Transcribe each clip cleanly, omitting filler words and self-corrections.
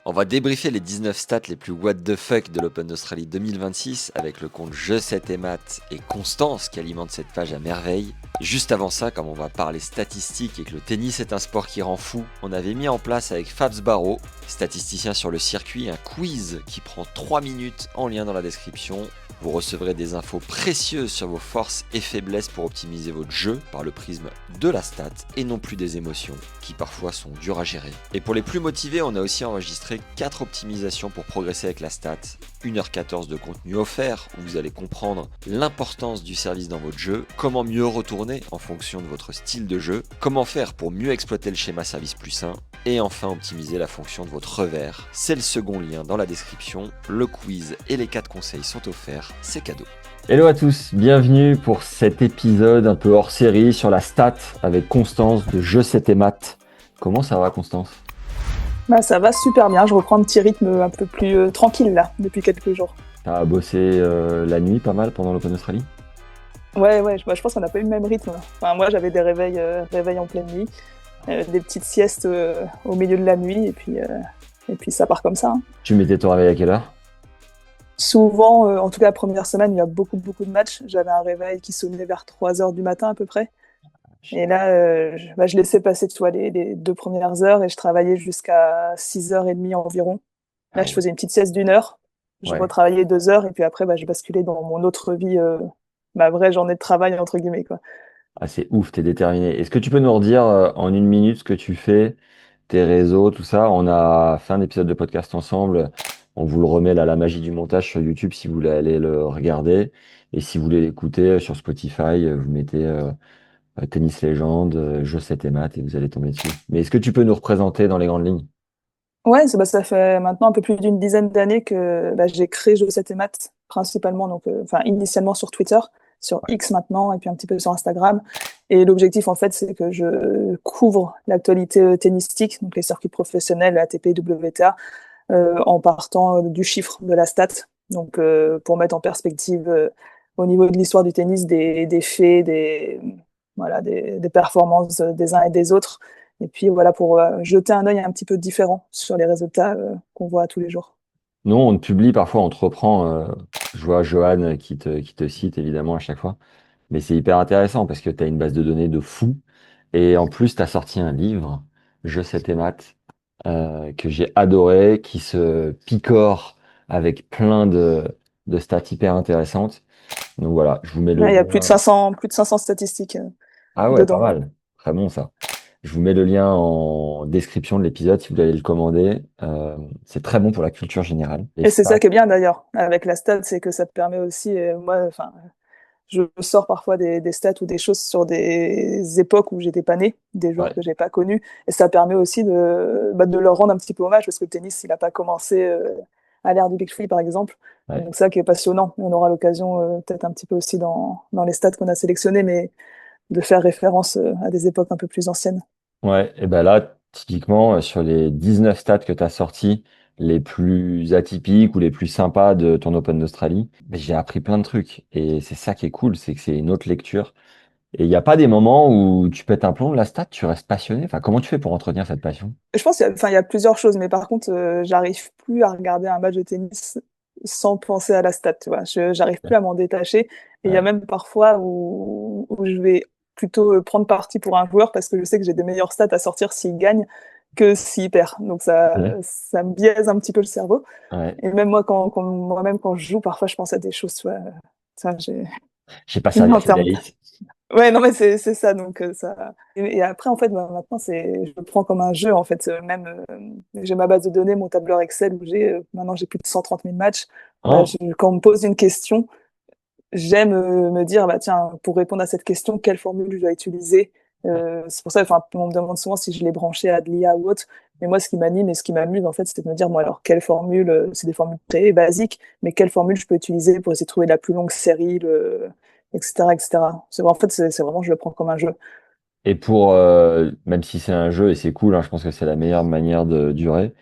On va débriefer les 19 stats les plus what the fuck de l'Open d'Australie 2026 avec le compte Je sais tes maths et Constance qui alimente cette page à merveille. Juste avant ça, comme on va parler statistiques et que le tennis est un sport qui rend fou, on avait mis en place avec Fabs Barreau, statisticien sur le circuit, un quiz qui prend 3 minutes en lien dans la description. Vous recevrez des infos précieuses sur vos forces et faiblesses pour optimiser votre jeu par le prisme de la stat et non plus des émotions qui parfois sont dures à gérer. Et pour les plus motivés, on a aussi enregistré 4 optimisations pour progresser avec la stat. 1h14 de contenu offert où vous allez comprendre l'importance du service dans votre jeu, comment mieux retourner en fonction de votre style de jeu, comment faire pour mieux exploiter le schéma service plus 1 et enfin optimiser la fonction de votre revers. C'est le second lien dans la description, le quiz et les 4 conseils sont offerts, c'est cadeau. Hello à tous, bienvenue pour cet épisode un peu hors série sur la stat avec Constance de Je sais tes maths. Comment ça va Constance? Bah, ça va super bien, je reprends un petit rythme un peu plus tranquille là, depuis quelques jours. T'as bossé la nuit pas mal pendant l'Open Australie? Ouais, je pense qu'on n'a pas eu le même rythme. Enfin, moi j'avais des réveils en pleine nuit, des petites siestes au milieu de la nuit, et puis ça part comme ça, hein. Tu mettais ton réveil à quelle heure? Souvent, en tout cas la première semaine, il y a beaucoup de matchs. J'avais un réveil qui sonnait vers 3 heures du matin à peu près. Et là, je laissais passer tu vois, les 2 premières heures et je travaillais jusqu'à 6h30 environ. Là, Ah je ouais. faisais une petite sieste d'1 heure. Je Ouais. retravaillais 2 heures et puis après, je basculais dans mon autre vie, ma vraie journée de travail, entre guillemets, quoi. Ah c'est ouf, t'es déterminé. Est-ce que tu peux nous redire en une minute ce que tu fais, tes réseaux, tout ça? On a fait un épisode de podcast ensemble. On vous le remet là, la magie du montage sur YouTube si vous voulez aller le regarder. Et si vous voulez l'écouter sur Spotify, vous mettez Tennis Légende, Je sais tes maths et vous allez tomber dessus. Mais est-ce que tu peux nous représenter dans les grandes lignes? Ouais, ça fait maintenant un peu plus d'une dizaine d'années que j'ai créé Je sais tes maths, principalement, donc, enfin, initialement sur Twitter, sur X maintenant, et puis un petit peu sur Instagram. Et l'objectif, en fait, c'est que je couvre l'actualité tennistique, donc les circuits professionnels, ATP, WTA, en partant du chiffre de la stat. Donc, pour mettre en perspective, au niveau de l'histoire du tennis, des faits, voilà, des performances des uns et des autres. Et puis voilà, pour jeter un œil un petit peu différent sur les résultats qu'on voit tous les jours. Nous, on te publie parfois, on te reprend. Je vois Johan qui te cite évidemment à chaque fois. Mais c'est hyper intéressant parce que tu as une base de données de fou. Et en plus, tu as sorti un livre, Je sais tes maths, que j'ai adoré, qui se picore avec plein de stats hyper intéressantes. Donc voilà, je vous mets le Là, il y a plus de lien. 500, plus de 500 statistiques Ah ouais, pas dedans. mal. Très bon ça. Je vous mets le lien en description de l'épisode si vous voulez aller le commander. C'est très bon pour la culture générale. Les Et c'est stats. ça qui est bien d'ailleurs avec la stat, c'est que ça te permet aussi, moi, enfin, je sors parfois des stats ou des choses sur des époques où j'étais pas née, des joueurs Ouais, que j'ai pas connus, et ça permet aussi de leur rendre un petit peu hommage parce que le tennis, il a pas commencé à l'ère du Big Free par exemple. Et ouais. donc ça qui est passionnant. On aura l'occasion peut-être un petit peu aussi dans les stats qu'on a sélectionnés, mais de faire référence à des époques un peu plus anciennes. Ouais, et ben là, typiquement, sur les 19 stats que tu as sortis, les plus atypiques ou les plus sympas de ton Open d'Australie, ben, j'ai appris plein de trucs. Et c'est ça qui est cool, c'est que c'est une autre lecture. Et il n'y a pas des moments où tu pètes un plomb de la stat, tu restes passionné. Enfin, comment tu fais pour entretenir cette passion? Je pense enfin, il y a plusieurs choses, mais par contre, j'arrive plus à regarder un match de tennis sans penser à la stat, tu vois. J'arrive plus à m'en détacher. Et il y a Ouais, même parfois où je vais plutôt prendre parti pour un joueur parce que je sais que j'ai des meilleures stats à sortir s'il gagne que s'il perd. Donc ouais, ça me biaise un petit peu le cerveau. ouais. Et même moi, moi-même, quand je joue, parfois, je pense à des choses, tu vois. Ça, j'ai, J'ai pas servi à en termes Federer. Ouais, non, mais c'est ça, donc ça. Et après, en fait, maintenant, je le prends comme un jeu, en fait. Même, j'ai ma base de données, mon tableur Excel où maintenant, j'ai plus de 130 000 matchs. Oh, Quand on me pose une question, j'aime me dire, bah tiens, pour répondre à cette question, quelle formule je dois utiliser? C'est pour ça, enfin, on me demande souvent si je l'ai branché à de l'IA ou autre. Mais moi, ce qui m'anime et ce qui m'amuse, en fait, c'est de me dire, moi, alors, quelle formule, c'est des formules très basiques, mais quelle formule je peux utiliser pour essayer de trouver la plus longue série, etc., etc. En fait, c'est vraiment, je le prends comme un jeu. et pour, même si c'est un jeu et c'est cool, hein, je pense que c'est la meilleure manière de durer.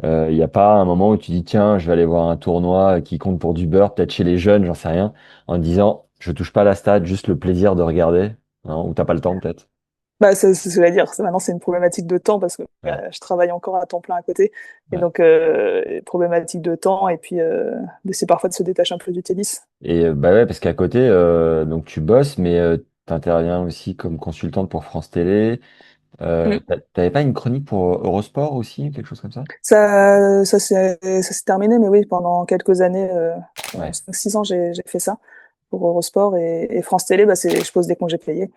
Il n'y a pas un moment où tu dis, tiens, je vais aller voir un tournoi qui compte pour du beurre, peut-être chez les jeunes, j'en sais rien, en disant, je touche pas à la stat, juste le plaisir de regarder, hein, ou t'as pas le temps peut-être. Bah, c'est ce que j'allais dire. Maintenant, c'est une problématique de temps parce que Ouais, je travaille encore à temps plein à côté. Et ouais. donc, problématique de temps et puis d'essayer parfois de se détacher un peu du tennis. Et bah ouais, parce qu'à côté, donc tu bosses, mais tu interviens aussi comme consultante pour France Télé. T'avais pas une chronique pour Eurosport aussi, quelque chose comme ça? Ça s'est terminé, mais oui, pendant quelques années, pendant Ouais. 5-6 ans, j'ai fait ça pour Eurosport et France Télé, bah, je pose des congés payés.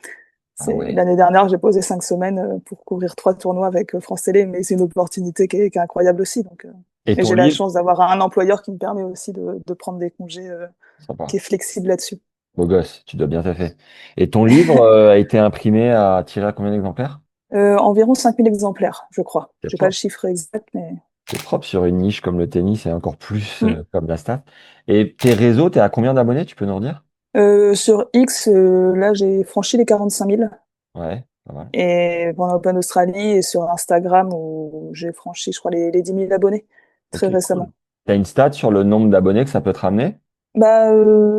Ah ouais. L'année dernière, j'ai posé 5 semaines pour couvrir 3 tournois avec France Télé, mais c'est une opportunité qui est incroyable aussi. Donc, Et et ton j'ai la livre? chance d'avoir un employeur qui me permet aussi de prendre des congés, qui Sympa. est flexible là-dessus. Beau gosse, tu dois bien taffer. Et ton livre a été imprimé à tirer à combien d'exemplaires? Environ 5000 exemplaires, je crois. C'est Je n'ai pas le propre. chiffre exact, mais C'est propre sur une niche comme le tennis et encore plus Mm. comme la stat. Et tes réseaux, t'es à combien d'abonnés, tu peux nous redire? Sur X, là, j'ai franchi les 45 000. Ouais, pas mal. Et pendant Open Australie et sur Instagram où j'ai franchi, je crois, les 10 000 abonnés très Ok, cool. récemment. T'as une stat sur le nombre d'abonnés que ça peut te ramener? Bah,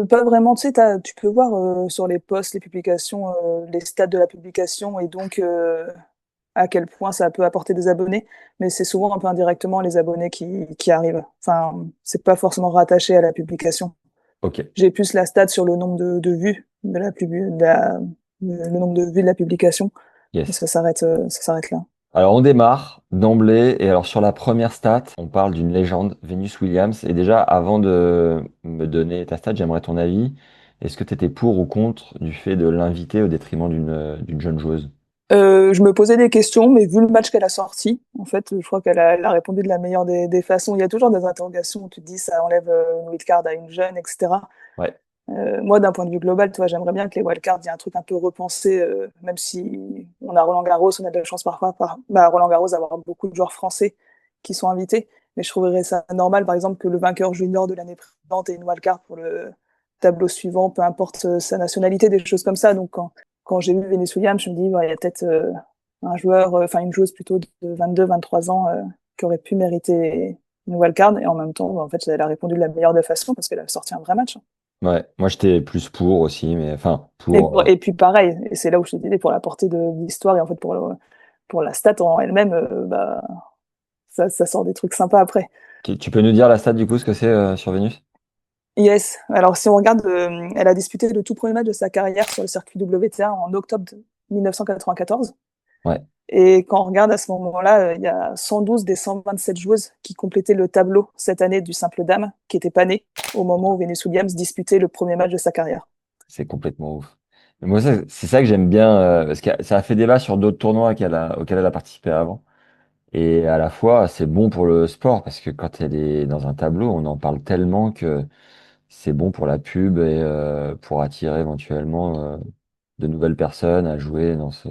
pas vraiment. Tu sais, tu peux voir sur les posts, les publications, les stats de la publication et donc à quel point ça peut apporter des abonnés. Mais c'est souvent un peu indirectement les abonnés qui arrivent. Enfin, c'est pas forcément rattaché à la publication. Ok, J'ai plus la stat sur le nombre de vues de le nombre de vues de la publication. Et yes. ça s'arrête là. Alors on démarre d'emblée, et alors sur la première stat, on parle d'une légende, Venus Williams. Et déjà, avant de me donner ta stat, j'aimerais ton avis. Est-ce que tu étais pour ou contre du fait de l'inviter au détriment d'une jeune joueuse? Je me posais des questions, mais vu le match qu'elle a sorti, en fait, je crois elle a répondu de la meilleure des façons. Il y a toujours des interrogations où tu te dis ça enlève une wildcard à une jeune, etc. Ouais, Moi, d'un point de vue global, tu vois, j'aimerais bien que les wildcards, il y ait un truc un peu repensé, même si on a Roland Garros, on a de la chance parfois, à Roland Garros, d'avoir beaucoup de joueurs français qui sont invités. Mais je trouverais ça normal, par exemple, que le vainqueur junior de l'année précédente ait une wildcard pour le tableau suivant, peu importe sa nationalité, des choses comme ça. Donc, quand j'ai vu Venus Williams, je me dis, ouais, il y a peut-être un joueur, enfin une joueuse plutôt de 22-23 ans qui aurait pu mériter une wildcard. Et en même temps, bah, en fait, elle a répondu de la meilleure des façons parce qu'elle a sorti un vrai match. ouais. Moi, j'étais plus pour aussi, mais enfin, Et, pour. et puis pareil, et c'est là où je te disais pour la portée de l'histoire et en fait pour la stat en elle-même, bah, ça sort des trucs sympas après. Tu peux nous dire la stat du coup, ce que c'est sur Vénus? Yes, alors si on regarde, elle a disputé le tout premier match de sa carrière sur le circuit WTA en octobre 1994. Ouais, Et quand on regarde à ce moment-là, il y a 112 des 127 joueuses qui complétaient le tableau cette année du simple dame, qui n'étaient pas nées au moment où Venus Williams disputait le premier match de sa carrière. c'est complètement ouf. Mais moi, c'est ça que j'aime bien, parce que ça a fait débat sur d'autres tournois auxquels elle a participé avant. Et à la fois, c'est bon pour le sport, parce que quand elle est dans un tableau, on en parle tellement que c'est bon pour la pub et pour attirer éventuellement de nouvelles personnes à jouer dans ce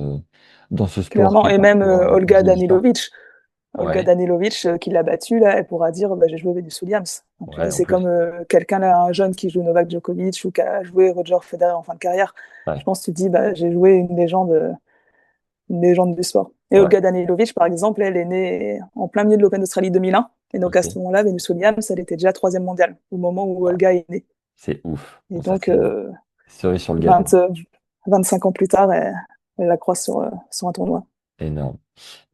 sport Clairement, qui est et même parfois Olga vieillissant. Danilovic. Olga Ouais, Danilovic qui l'a battue, là, elle pourra dire bah, j'ai joué Venus Williams. Donc, ouais, en c'est plus. comme quelqu'un là, un jeune qui joue Novak Djokovic ou qui a joué Roger Federer en fin de carrière. Je Ouais, pense que tu te dis bah, j'ai joué une légende du sport. Et ouais, Olga Danilovic, par exemple, elle est née en plein milieu de l'Open d'Australie 2001. Et donc à ce ok. moment-là, Venus Williams, elle était déjà troisième mondiale au moment où Ouais, Olga est née. c'est ouf. Et Bon, ça, donc c'est cerise sur le gâteau. 20, 25 ans plus tard, elle la croise sur un tournoi. Énorme.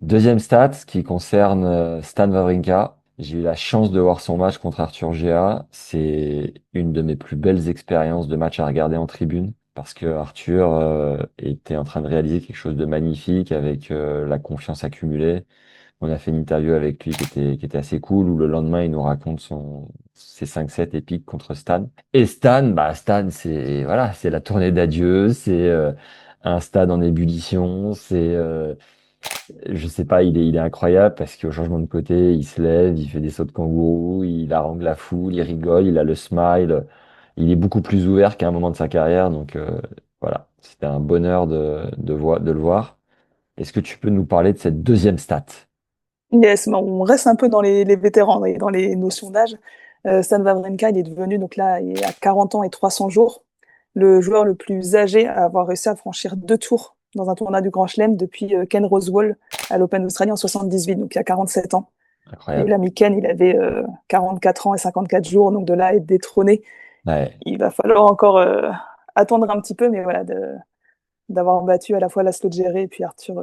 Deuxième stat qui concerne Stan Wawrinka. J'ai eu la chance de voir son match contre Arthur Gea. C'est une de mes plus belles expériences de match à regarder en tribune parce que Arthur était en train de réaliser quelque chose de magnifique avec la confiance accumulée. On a fait une interview avec lui qui était assez cool où le lendemain il nous raconte ses 5-7 épiques contre Stan. Et Stan, bah Stan, c'est voilà, c'est la tournée d'adieu, c'est un stade en ébullition, je sais pas, il est incroyable parce qu'au changement de côté, il se lève, il fait des sauts de kangourou, il harangue la foule, il rigole, il a le smile. Il est beaucoup plus ouvert qu'à un moment de sa carrière. Donc voilà, c'était un bonheur de le voir. Est-ce que tu peux nous parler de cette deuxième stat? Yes, mais on reste un peu dans les vétérans, dans les notions d'âge. Stan Wawrinka, il est devenu, donc là, il est à 40 ans et 300 jours, le joueur le plus âgé à avoir réussi à franchir 2 tours dans un tournoi du Grand Chelem depuis Ken Rosewall à l'Open d'Australie en 78, donc il y a 47 ans. Et Incroyable. l'ami Ken, il avait 44 ans et 54 jours, donc de là à être détrôné, Ouais, il va falloir encore attendre un petit peu, mais voilà, d'avoir battu à la fois Laszlo Djere et puis Arthur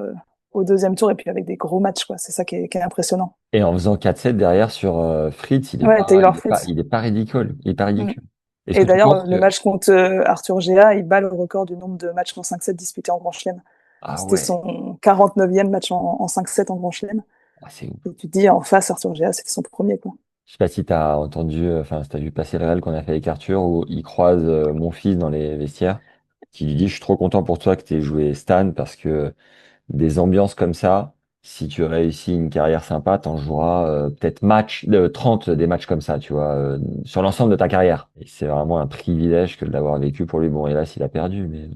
au deuxième tour, et puis avec des gros matchs, quoi. C'est ça qui est impressionnant. Et en faisant 4-7 derrière sur Fritz, Ouais, Taylor Fritz. il est pas ridicule. Il est pas Mm. ridicule. Est-ce Et que tu d'ailleurs, penses le que... match contre Arthur Gea, il bat le record du nombre de matchs en 5-7 disputés en Grand Chelem. Ah C'était ouais, son 49e match en 5-7 en Grand Chelem. ah, c'est ouf. Et tu te dis, en face, Arthur Gea, c'était son premier, quoi. Je sais pas si tu as entendu, enfin, si tu as vu passer le réel qu'on a fait avec Arthur, où il croise mon fils dans les vestiaires, qui lui dit, je suis trop content pour toi que tu aies joué Stan, parce que des ambiances comme ça, si tu réussis une carrière sympa, t'en joueras peut-être 30 des matchs comme ça, tu vois, sur l'ensemble de ta carrière. Et c'est vraiment un privilège que de l'avoir vécu pour lui. Bon, hélas, il a perdu, mais...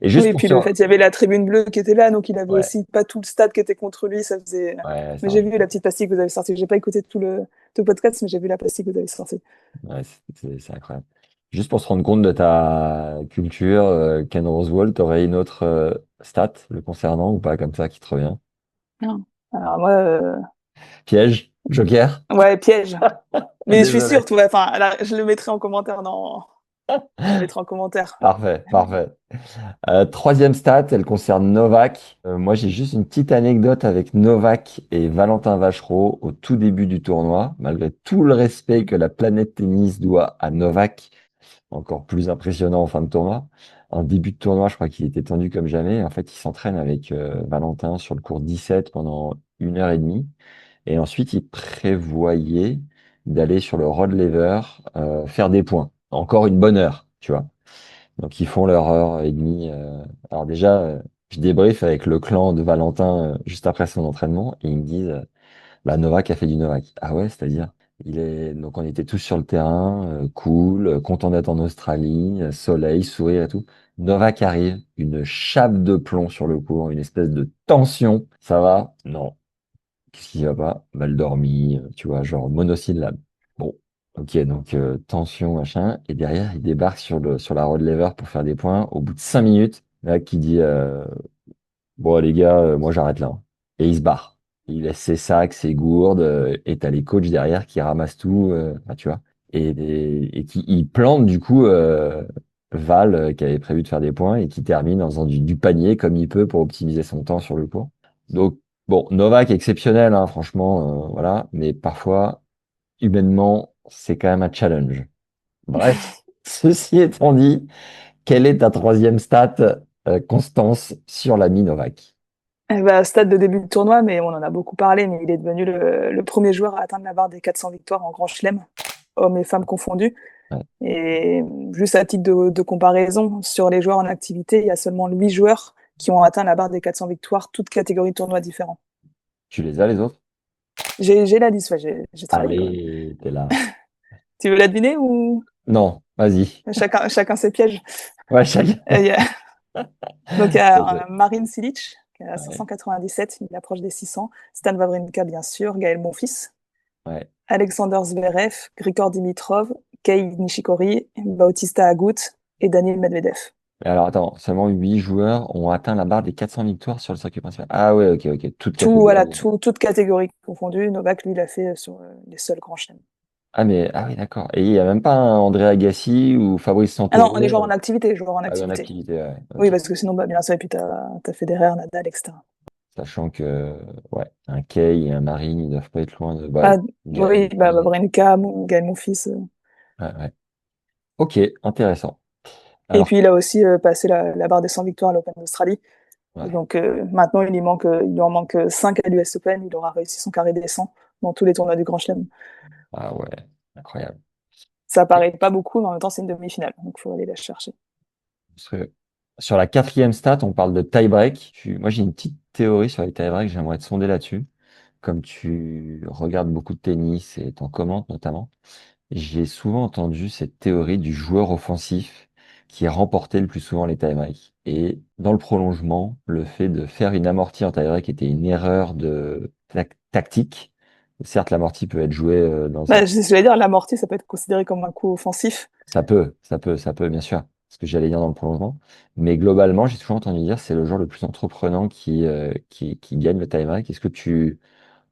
Et Oui, juste et pour puis se... le fait, il y avait la tribune bleue qui était là, donc il avait Ouais, aussi pas tout le stade qui était contre lui, ça faisait. ouais, Mais ça j'ai rajoute. vu la petite pastille que vous avez sortie. J'ai pas écouté tout le podcast, mais j'ai vu la pastille que vous avez sortie. Ouais, c'est incroyable. Juste pour se rendre compte de ta culture, Ken Rosewall, t'aurais une autre stat le concernant ou pas, comme ça, qui te revient? Non. Alors moi, Piège? Joker? ouais, piège. Mais je suis Désolé. sûre, tout va. Enfin, là, je le mettrai en commentaire dans. Je le mettrai en commentaire. Parfait, parfait. Troisième stat, elle concerne Novak. Moi, j'ai juste une petite anecdote avec Novak et Valentin Vachereau au tout début du tournoi. Malgré tout le respect que la planète tennis doit à Novak, encore plus impressionnant en fin de tournoi. En début de tournoi, je crois qu'il était tendu comme jamais. En fait, il s'entraîne avec Valentin sur le court 17 pendant 1 heure et demie. Et ensuite, il prévoyait d'aller sur le Rod Laver faire des points. Encore une bonne heure, tu vois. Donc ils font leur heure et demie. Alors déjà, je débrief avec le clan de Valentin juste après son entraînement et ils me disent, bah Novak a fait du Novak. Ah ouais, c'est-à-dire? Donc on était tous sur le terrain, cool, content d'être en Australie, soleil, sourire et tout. Novak arrive, une chape de plomb sur le cours, une espèce de tension. Ça va? Non. Qu'est-ce qui va pas? Mal dormi, tu vois, genre monosyllabe. Bon, ok, donc tension, machin. Et derrière, il débarque sur la road lever pour faire des points. Au bout de 5 minutes, là, qui dit bon, les gars, moi j'arrête là, hein. Et il se barre. Il laisse ses sacs, ses gourdes, et t'as les coachs derrière qui ramassent tout, enfin, tu vois. Et qui il plante du coup Val, qui avait prévu de faire des points, et qui termine en faisant du panier comme il peut pour optimiser son temps sur le court. Donc, bon, Novak exceptionnel, hein, franchement, voilà. Mais parfois, humainement, c'est quand même un challenge. Bref, ceci étant dit, quelle est ta troisième stat, Constance, sur l'ami Novak? Eh ben, stade de début de tournoi, mais on en a beaucoup parlé, mais il est devenu le premier joueur à atteindre la barre des 400 victoires en Grand Chelem, hommes et femmes confondus. Ouais. Et juste à titre de comparaison, sur les joueurs en activité, il y a seulement 8 joueurs qui ont atteint la barre des 400 victoires, toutes catégories de tournois différents. Tu les as, les autres? J'ai la liste, ouais, j'ai travaillé quand même. Allez, t'es là. Tu veux la deviner ou Non, vas-y. chacun ses pièges? Ouais, chacun. Il y a- Donc il y S'il te plaît. a Marin Cilic, qui est à Ouais, 597, il approche des 600. Stan Wawrinka, bien sûr, Gaël Monfils, ouais. Alexander Zverev, Grigor Dimitrov, Kei Nishikori, Bautista Agut et Daniil Medvedev. Mais alors, attends, seulement 8 joueurs ont atteint la barre des 400 victoires sur le circuit principal. Ah ouais, ok, ok. Toute Voilà, catégorie. toutes catégories confondues. Novak, lui, l'a fait sur les seuls grands chelems. Ah, mais, ah oui, d'accord. Et il n'y a même pas un André Agassi ou Fabrice Ah non, on est Santoro joueur en activité, joueur en ah oui, en activité. activité, ouais. Oui, Ok. parce que sinon, bah, bien sûr, et puis t'as Federer, Nadal, etc. Sachant que, ouais, un Kay et un Marine, ils doivent pas être loin de. Bah, Ah, oui, Gaël. bah, Wawrinka, Gaël Monfils. Ouais, ouais. Ok, intéressant. Et Alors, puis, il a aussi passé la barre des 100 victoires à l'Open d'Australie. Et ouais. donc, maintenant, il lui en manque 5 à l'US Open. Il aura réussi son carré des 100 dans tous les tournois du Grand Chelem. Ah ouais, incroyable. Ça paraît pas beaucoup, mais en même temps, c'est une demi-finale. Donc, il faut aller la chercher. Parce que sur la quatrième stat, on parle de tie-break. Moi, j'ai une petite théorie sur les tie-breaks, j'aimerais te sonder là-dessus. Comme tu regardes beaucoup de tennis et t'en commentes notamment, j'ai souvent entendu cette théorie du joueur offensif qui remportait le plus souvent les tie-breaks. Et dans le prolongement, le fait de faire une amortie en tie-break était une erreur de tactique. Certes, l'amortie peut être jouée dans un... Bah, je vais dire, l'amorti, ça peut être considéré comme un coup offensif. Ça peut, bien sûr. Ce que j'allais dire dans le prolongement. Mais globalement, j'ai toujours entendu dire c'est le joueur le plus entreprenant qui gagne le tie-break. Est-ce que tu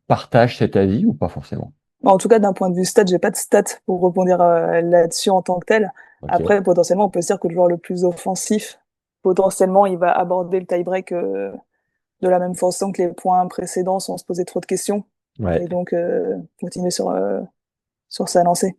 partages cet avis ou pas forcément? Bon, en tout cas, d'un point de vue stat, j'ai pas de stats pour rebondir là-dessus en tant que tel. Ok. Après, potentiellement, on peut se dire que le joueur le plus offensif, potentiellement, il va aborder le tie-break de la même façon que les points précédents sans se poser trop de questions. Ouais. Et donc, continuer sur sa lancée.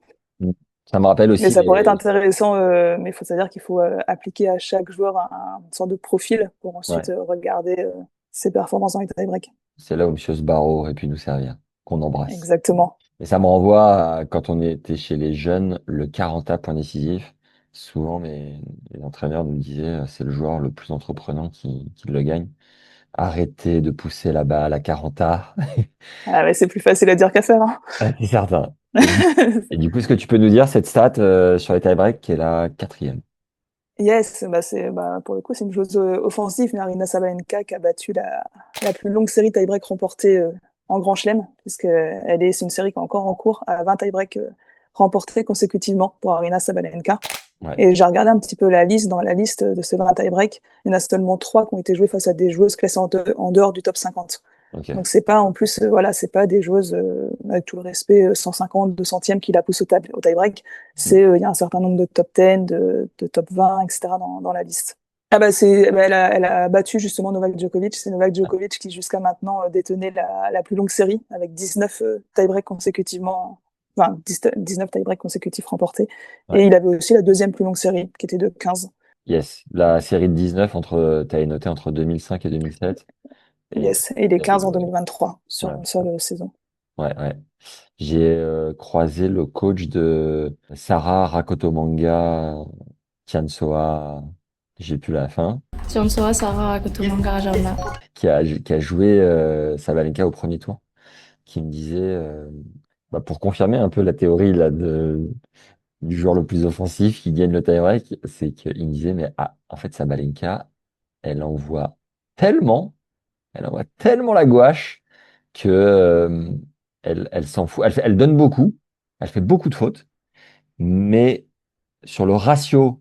Ça me rappelle Mais aussi ça pourrait être les. intéressant, mais il faut savoir qu'il faut appliquer à chaque joueur une sorte de profil pour ensuite Ouais. regarder ses performances dans les tie-break. C'est là où M. Sbarro aurait pu nous servir, qu'on embrasse. Exactement. Et ça me renvoie à quand on était chez les jeunes, le 40 point décisif. Souvent, les entraîneurs nous disaient, c'est le joueur le plus entreprenant qui le gagne. Arrêtez de pousser la balle à 40. Ah ouais, c'est plus facile à dire qu'à faire, hein. Ah, c'est certain. Et du coup, est-ce que tu peux nous dire cette stat sur les tie-breaks qui est la quatrième? Yes, pour le coup, c'est une joueuse offensive, Marina Sabalenka, qui a battu la plus longue série tie-break remportée en Grand Chelem, c'est une série qui est encore en cours, à 20 tie-break remportés consécutivement pour Arina Sabalenka. Ouais. Et j'ai regardé un petit peu la liste. Dans la liste de ces 20 tie-break, il y en a seulement 3 qui ont été joués face à des joueuses classées en dehors du top 50. Ok. Donc c'est pas en plus, voilà, c'est pas des joueuses avec tout le respect 150, 200e qui la poussent au tie-break. Il y a un certain nombre de top 10, de top 20, etc. dans la liste. Elle a battu justement Novak Djokovic. C'est Novak Djokovic qui jusqu'à maintenant détenait la plus longue série avec 19 tie-breaks consécutivement, enfin 19 tie-breaks consécutifs remportés. Ouais. Et il avait aussi la deuxième plus longue série qui était de 15. Yes. La série de 19 t'avais noté entre 2005 et 2007. Et Yes, et les il avait 15 en 2023 sur voilà, une c'est ça. seule saison. Ouais, ouais. J'ai croisé le coach de Sarah Rakotomanga Tiansoa, j'ai plus la fin, Tiansoa Sarah Kotomanga qui a joué Sabalenka au premier tour, qui me disait, pour confirmer un peu la théorie là, du joueur le plus offensif qui gagne le tie-break, c'est qu'il me disait, mais en fait, Sabalenka, elle envoie tellement, elle envoie tellement la gouache que elle s'en fout. Elle donne beaucoup, elle fait beaucoup de fautes, mais sur le ratio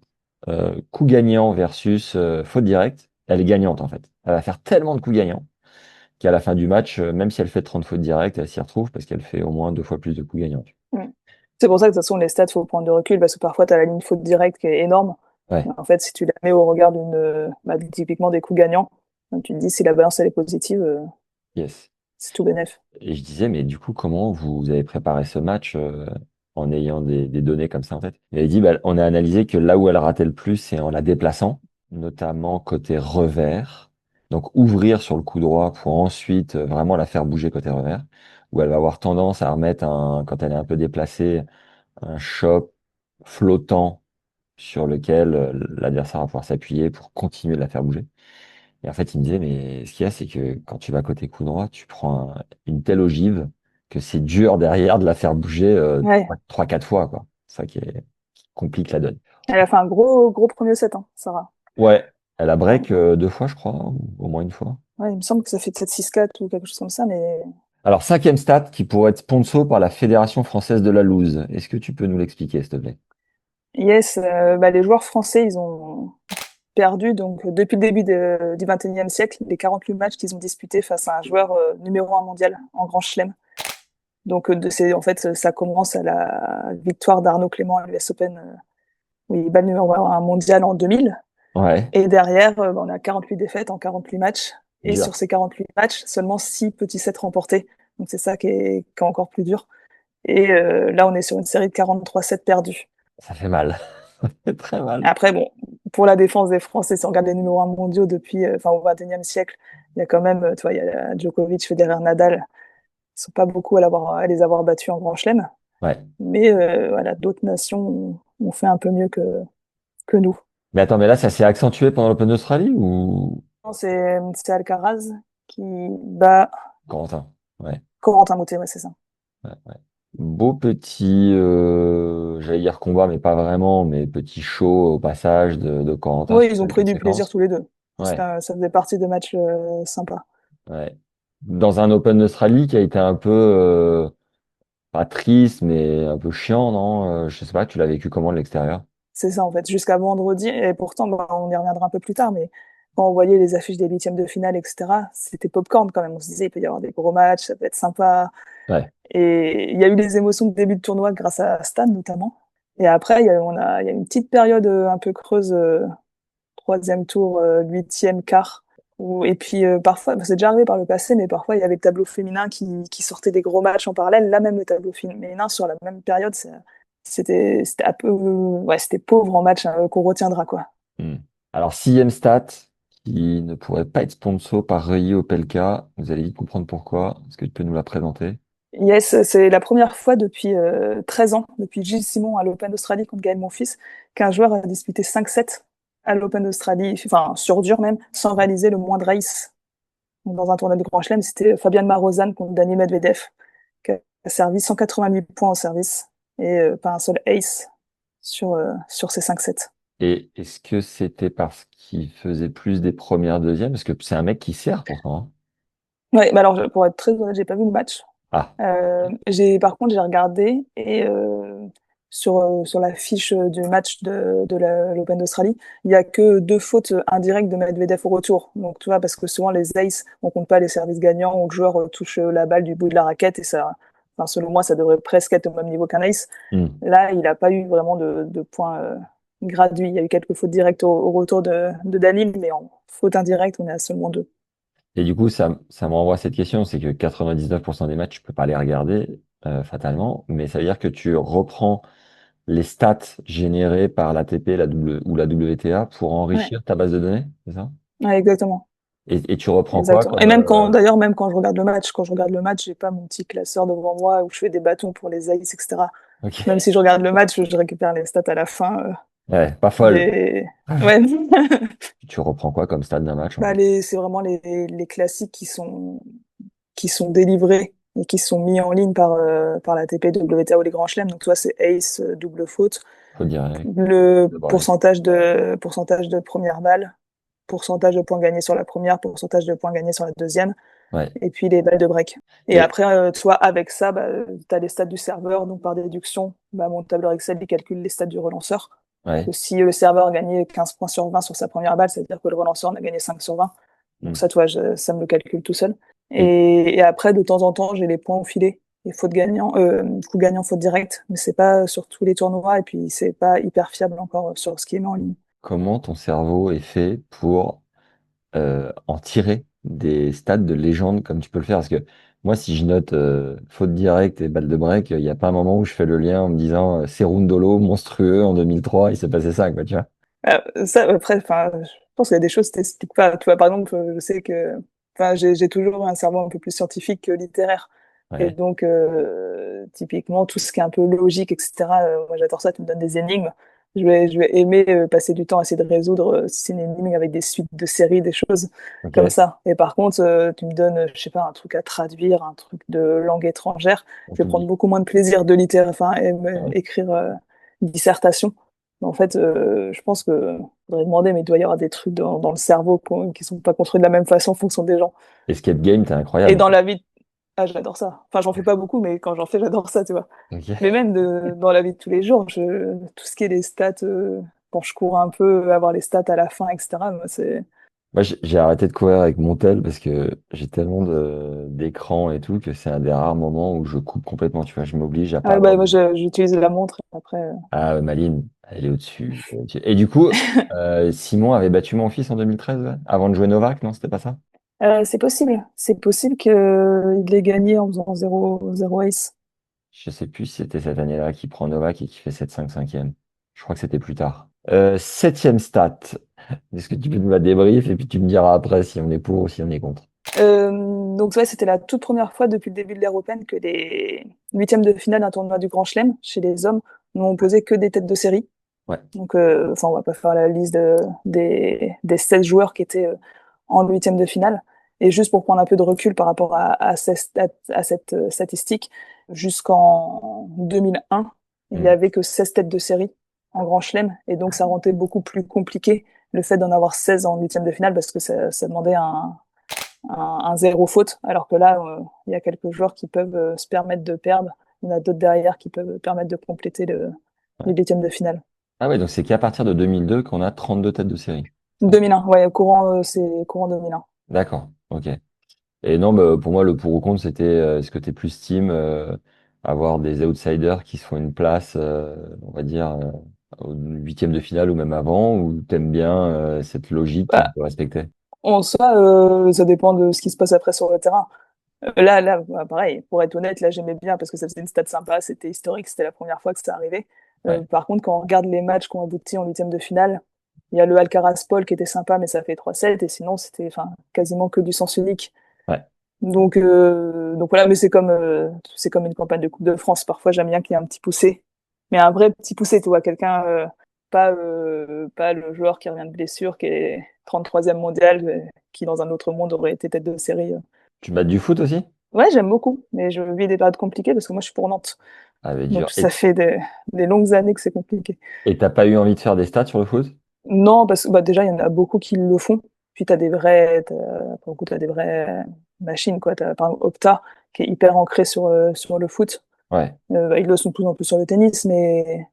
coup gagnant versus faute directe, elle est gagnante en fait. Elle va faire tellement de coups gagnants qu'à la fin du match, même si elle fait 30 fautes directes, elle s'y retrouve parce qu'elle fait au moins 2 fois plus de coups gagnants. Mm. C'est pour ça que de toute façon, les stats, faut prendre de recul parce que parfois, tu as la ligne faute directe qui est énorme. Ouais, Mais en fait, si tu la mets au regard typiquement des coups gagnants, donc tu te dis si la balance elle est positive, yes. c'est tout bénef. Et je disais, mais du coup, comment vous avez préparé ce match en ayant des données comme ça en tête? Il avait dit, on a analysé que là où elle ratait le plus, c'est en la déplaçant, notamment côté revers. Donc, ouvrir sur le coup droit pour ensuite vraiment la faire bouger côté revers, où elle va avoir tendance à remettre, quand elle est un peu déplacée, un choc flottant sur lequel l'adversaire va pouvoir s'appuyer pour continuer de la faire bouger. Et en fait, il me disait, mais ce qu'il y a, c'est que quand tu vas côté coup droit, tu prends une telle ogive que c'est dur derrière de la faire bouger Ouais. 3-4 fois, quoi. C'est ça qui complique la donne. Elle a fait un gros premier set, hein, Sarah. Ouais. Elle a Ouais. break 2 fois, je crois, ou au moins une fois. Ouais, il me semble que ça fait peut-être 6-4 ou quelque chose comme ça, mais Alors, cinquième stat qui pourrait être sponsor par la Fédération française de la loose. Est-ce que tu peux nous l'expliquer, s'il te plaît? yes, les joueurs français, ils ont perdu donc depuis le début du 21e siècle, les 48 matchs qu'ils ont disputés face à un joueur numéro 1 mondial en Grand Chelem. Donc en fait ça commence à la victoire d'Arnaud Clément à l'US Open où il bat le numéro 1 mondial en 2000 Ouais, et derrière on a 48 défaites en 48 matchs et dur. sur ces 48 matchs, seulement 6 petits sets remportés. Donc c'est ça qui est encore plus dur. Et là on est sur une série de 43 sets perdus. Ça fait mal. Ça fait très mal. Après, bon, pour la défense des Français, si on regarde les numéros 1 mondiaux depuis, au XXIe siècle, il y a quand même, tu vois, il y a Djokovic, Federer, Nadal. Ils sont pas beaucoup à les avoir battus en Grand Chelem. Ouais. Mais voilà, d'autres nations ont fait un peu mieux que nous. Mais attends, mais là, ça s'est accentué pendant l'Open d'Australie ou Non, c'est Alcaraz qui bat Corentin? Ouais. Corentin Moutet, ouais, c'est ça. Ouais, ouais. Beau petit, j'allais dire combat, mais pas vraiment, mais petit show au passage de Corentin Oui, sur ils ont pris quelques du plaisir séquences. tous les deux. Ouais, Ça faisait partie des matchs sympas. ouais. Dans un Open d'Australie qui a été un peu, pas triste, mais un peu chiant, non? Je sais pas, tu l'as vécu comment de l'extérieur? C'est ça, en fait, jusqu'à vendredi. Et pourtant, on y reviendra un peu plus tard, mais quand on voyait les affiches des huitièmes de finale, etc., c'était popcorn quand même. On se disait, il peut y avoir des gros matchs, ça peut être sympa. Ouais, Et il y a eu des émotions de début de tournoi grâce à Stan, notamment. Et après, il y a une petite période un peu creuse, troisième tour, huitième, quart. Et puis parfois, c'est déjà arrivé par le passé, mais parfois il y avait le tableau féminin qui sortait des gros matchs en parallèle. Là même le tableau féminin sur la même période, c'était un peu, ouais, c'était pauvre en match qu'on retiendra quoi. Hmm. Alors, sixième stat, qui ne pourrait pas être sponsor par Reuilly Opelka. Vous allez vite comprendre pourquoi. Est-ce que tu peux nous la présenter? Yes, c'est la première fois depuis 13 ans, depuis Gilles Simon à l'Open d'Australie contre Gaël Monfils, qu'un joueur a disputé 5 sets à l'Open d'Australie, enfin sur dur même, sans réaliser le moindre ace. Donc, dans un tournoi de Grand Chelem, c'était Fabian Marozsan contre Dani Medvedev, qui a servi 188 points au service et pas un seul ace sur ces 5 sets. Et est-ce que c'était parce qu'il faisait plus des premières, deuxièmes? Parce que c'est un mec qui sert pourtant, hein. Ouais, bah alors pour être très honnête, j'ai pas vu le match. Ah, Par contre, j'ai regardé et sur la fiche du match de l'Open d'Australie, il y a que 2 fautes indirectes de Medvedev au retour. Donc, tu vois, parce que souvent les aces, on compte pas les services gagnants où le joueur touche la balle du bout de la raquette et ça, enfin, selon moi, ça devrait presque être au même niveau qu'un ace. hmm. Là, il n'a pas eu vraiment de points gradués. Il y a eu quelques fautes directes au retour de Danil, mais en faute indirecte, on est à seulement 2. Et du coup, ça me renvoie à cette question, c'est que 99% des matchs, tu peux pas les regarder, fatalement, mais ça veut dire que tu reprends les stats générées par l'ATP ou la WTA pour Ouais, enrichir ta base de données, c'est ça? ouais, exactement. Et tu reprends quoi Exactement. Et comme... même d'ailleurs, même quand je regarde le match, j'ai pas mon petit classeur devant moi où je fais des bâtons pour les aces, etc. Ok. Même si je regarde le match, je récupère les stats à la fin. Ouais, pas folle. Des... Ouais. Tu reprends quoi comme stade d'un match, en Bah, fait? c'est vraiment les classiques qui sont délivrés et qui sont mis en ligne par la TP, WTA ou les grands chelems. Donc, toi, c'est ace, double faute, Faut dire, le de break. pourcentage de première balle, pourcentage de points gagnés sur la première, pourcentage de points gagnés sur la deuxième, Ouais. et puis les balles de break. Et Et, après, toi, avec ça, bah, tu as les stats du serveur, donc par déduction, bah, mon tableur Excel, il calcule les stats du relanceur. ouais. Que si le serveur a gagné 15 points sur 20 sur sa première balle, c'est-à-dire que le relanceur en a gagné 5 sur 20. Donc Hmm. ça, toi, ça me le calcule tout seul. Et Et après, de temps en temps, j'ai les points au filet, les fautes gagnants, coups gagnants, fautes directes, mais c'est pas sur tous les tournois, et puis c'est pas hyper fiable encore sur ce qui est mis en ligne. comment ton cerveau est fait pour en tirer des stats de légende comme tu peux le faire? Parce que moi, si je note faute directe et balle de break, il n'y a pas un moment où je fais le lien en me disant Cerundolo, monstrueux, en 2003, il s'est passé ça, quoi, tu vois? Ça, après, enfin, je pense qu'il y a des choses que t'expliques pas. Tu vois, par exemple, je sais que, enfin, j'ai toujours un cerveau un peu plus scientifique que littéraire. Et Ouais, donc, typiquement, tout ce qui est un peu logique, etc., moi, j'adore ça. Tu me donnes des énigmes. Je vais aimer passer du temps à essayer de résoudre si c'est une énigme avec des suites de séries, des choses comme ok, ça. Et par contre, tu me donnes, je sais pas, un truc à traduire, un truc de langue étrangère. Je vais prendre compliqué. beaucoup moins de plaisir de littéraire, enfin, Ouais. écrire une dissertation. En fait, je pense que faudrait demander, mais il doit y avoir des trucs dans le cerveau qui sont pas construits de la même façon en fonction des gens. Escape Game, t'es Et incroyable. dans la vie, ah, j'adore ça. Enfin, j'en fais pas beaucoup, mais quand j'en fais, j'adore ça, tu vois. Ok. Mais même dans la vie de tous les jours, tout ce qui est les stats, quand je cours un peu, avoir les stats à la fin, etc., moi, c'est... Moi, j'ai arrêté de courir avec mon tel parce que j'ai tellement d'écrans et tout que c'est un des rares moments où je coupe complètement, tu vois. Je m'oblige à pas Ah, avoir bah, de... moi, j'utilise la montre, et après... Ah, Maline, elle est au-dessus. Et du coup, Simon avait battu mon fils en 2013, ouais, avant de jouer Novak, non, c'était pas ça? C'est possible. C'est possible qu'il ait gagné en faisant 0 ace. Je sais plus si c'était cette année-là qu'il prend Novak et qui fait 7-5 cinquième. Je crois que c'était plus tard. Septième stat. Est-ce que tu peux nous la débrief et puis tu me diras après si on est pour ou si on est contre. Donc ouais, c'était la toute première fois depuis le début de l'ère européenne que les huitièmes de finale d'un tournoi du Grand Chelem chez les hommes n'ont opposé que des têtes de série. Ouais. Donc, enfin, on va pas faire la liste des 16 joueurs qui étaient en huitième de finale. Et juste pour prendre un peu de recul par rapport à cette statistique, jusqu'en 2001, il y Hmm. avait que 16 têtes de série en Grand Chelem. Et donc, ça rendait beaucoup plus compliqué le fait d'en avoir 16 en huitième de finale parce que ça demandait un zéro faute, alors que là, il y a quelques joueurs qui peuvent se permettre de perdre. Il y en a d'autres derrière qui peuvent permettre de compléter les huitièmes de finale. Ah ouais, donc c'est qu'à partir de 2002 qu'on a 32 têtes de série. C'est ça? 2001, ouais, c'est courant 2001. D'accord, ok. Et non, bah, pour moi, le pour ou contre, c'était est-ce que tu es plus team avoir des outsiders qui se font une place, on va dire, au huitième de finale ou même avant, ou t'aimes bien cette logique qu'il Bah, faut respecter? en soi, ça dépend de ce qui se passe après sur le terrain. Là, bah, pareil, pour être honnête, là, j'aimais bien parce que ça faisait une stat sympa, c'était historique, c'était la première fois que ça arrivait. Ouais, Par contre, quand on regarde les matchs qui ont abouti en huitième de finale, il y a le Alcaraz-Paul qui était sympa, mais ça fait 3-7, et sinon, c'était enfin, quasiment que du sens unique. ouais, Donc voilà, mais c'est comme une campagne de Coupe de France. Parfois, j'aime bien qu'il y ait un petit poussé, mais un vrai petit poussé, tu vois, quelqu'un, pas le joueur qui revient de blessure, qui est 33e mondial, qui dans un autre monde aurait été tête de série. tu battes du foot aussi? Ouais, j'aime beaucoup, mais je vis des périodes compliquées parce que moi, je suis pour Nantes. Ah, mais Donc, dur. ça fait des longues années que c'est compliqué. Et t'as pas eu envie de faire des stats sur le foot? Non, parce que bah, déjà, il y en a beaucoup qui le font. Puis, pour le coup, t'as des vraies machines, quoi. T'as, par exemple, Opta, qui est hyper ancré sur le foot. Ouais. Bah, ils le sont de plus en plus sur le tennis, mais,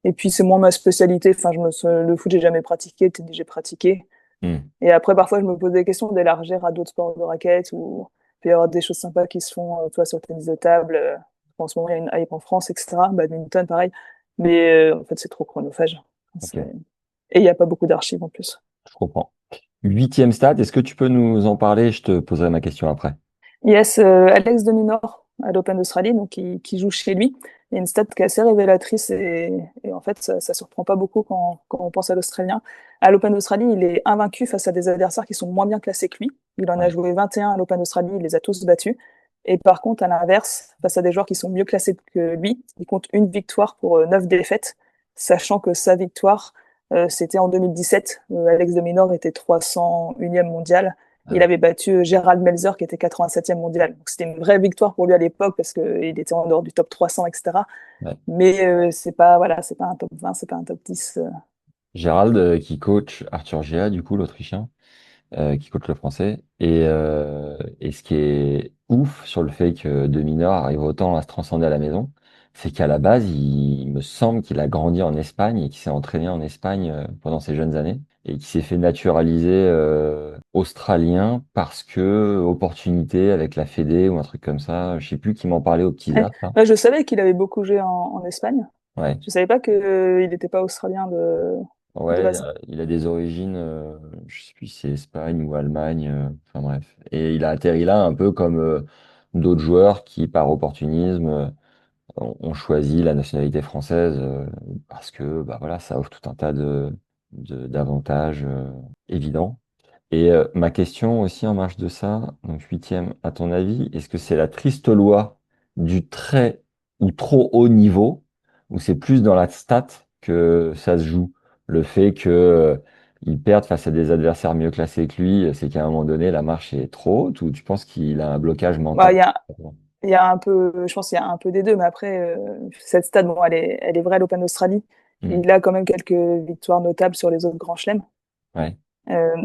et puis, c'est moins ma spécialité. Enfin, le foot, j'ai jamais pratiqué, le tennis, j'ai pratiqué. Hmm. Et après, parfois, je me pose des questions d'élargir à d'autres sports de raquettes ou il peut y avoir des choses sympas qui se font, toi, sur le tennis de table. En ce moment, il y a une hype en France, etc. Badminton, pareil. Mais en fait, c'est trop chronophage. Ok, Et il n'y a pas beaucoup d'archives en plus. je comprends. Huitième stade, est-ce que tu peux nous en parler? Je te poserai ma question après. Yes, Alex de Minaur à l'Open d'Australie, donc qui joue chez lui. Il y a une stat qui est assez révélatrice et en fait, ça surprend pas beaucoup quand on pense à l'Australien. À l'Open d'Australie, il est invaincu face à des adversaires qui sont moins bien classés que lui. Il en a Ouais. joué 21 à l'Open d'Australie, il les a tous battus. Et par contre, à l'inverse, face à des joueurs qui sont mieux classés que lui, il compte une victoire pour 9 défaites, sachant que sa victoire, c'était en 2017. Alex de Minaur était 301e mondial. Ah Il ouais. avait battu Gérald Melzer, qui était 87e mondial. Donc c'était une vraie victoire pour lui à l'époque parce qu'il était en dehors du top 300, etc. Ouais. Mais c'est pas, voilà, c'est pas un top 20, c'est pas un top 10. Gérald, qui coach Arthur Gea, du coup, l'Autrichien, qui coach le français. Et ce qui est ouf sur le fait que De Minaur arrive autant à se transcender à la maison, c'est qu'à la base, il me semble qu'il a grandi en Espagne et qu'il s'est entraîné en Espagne pendant ses jeunes années et qu'il s'est fait naturaliser australien parce que opportunité avec la Fédé ou un truc comme ça. Je sais plus qui m'en parlait aux petits as, là. Ouais, je savais qu'il avait beaucoup joué en Espagne. Ouais. Je savais pas qu'il n'était pas australien de Ouais, base. il a des origines, je sais plus si c'est Espagne ou Allemagne, enfin bref. Et il a atterri là un peu comme d'autres joueurs qui, par opportunisme, ont choisi la nationalité française parce que bah voilà, ça offre tout un tas d'avantages évidents. Et ma question aussi en marge de ça, donc huitième, à ton avis, est-ce que c'est la triste loi du très ou trop haut niveau, ou c'est plus dans la stat que ça se joue? Le fait que il perde face à des adversaires mieux classés que lui, c'est qu'à un moment donné, la marche est trop haute, ou tu penses qu'il a un blocage Bah, mental? il y a un peu, je pense qu'il y a un peu des deux, mais après, cette stade, bon, elle est vraie à l'Open d'Australie. Hmm. Il a quand même quelques victoires notables sur les autres grands chelems. Ouais,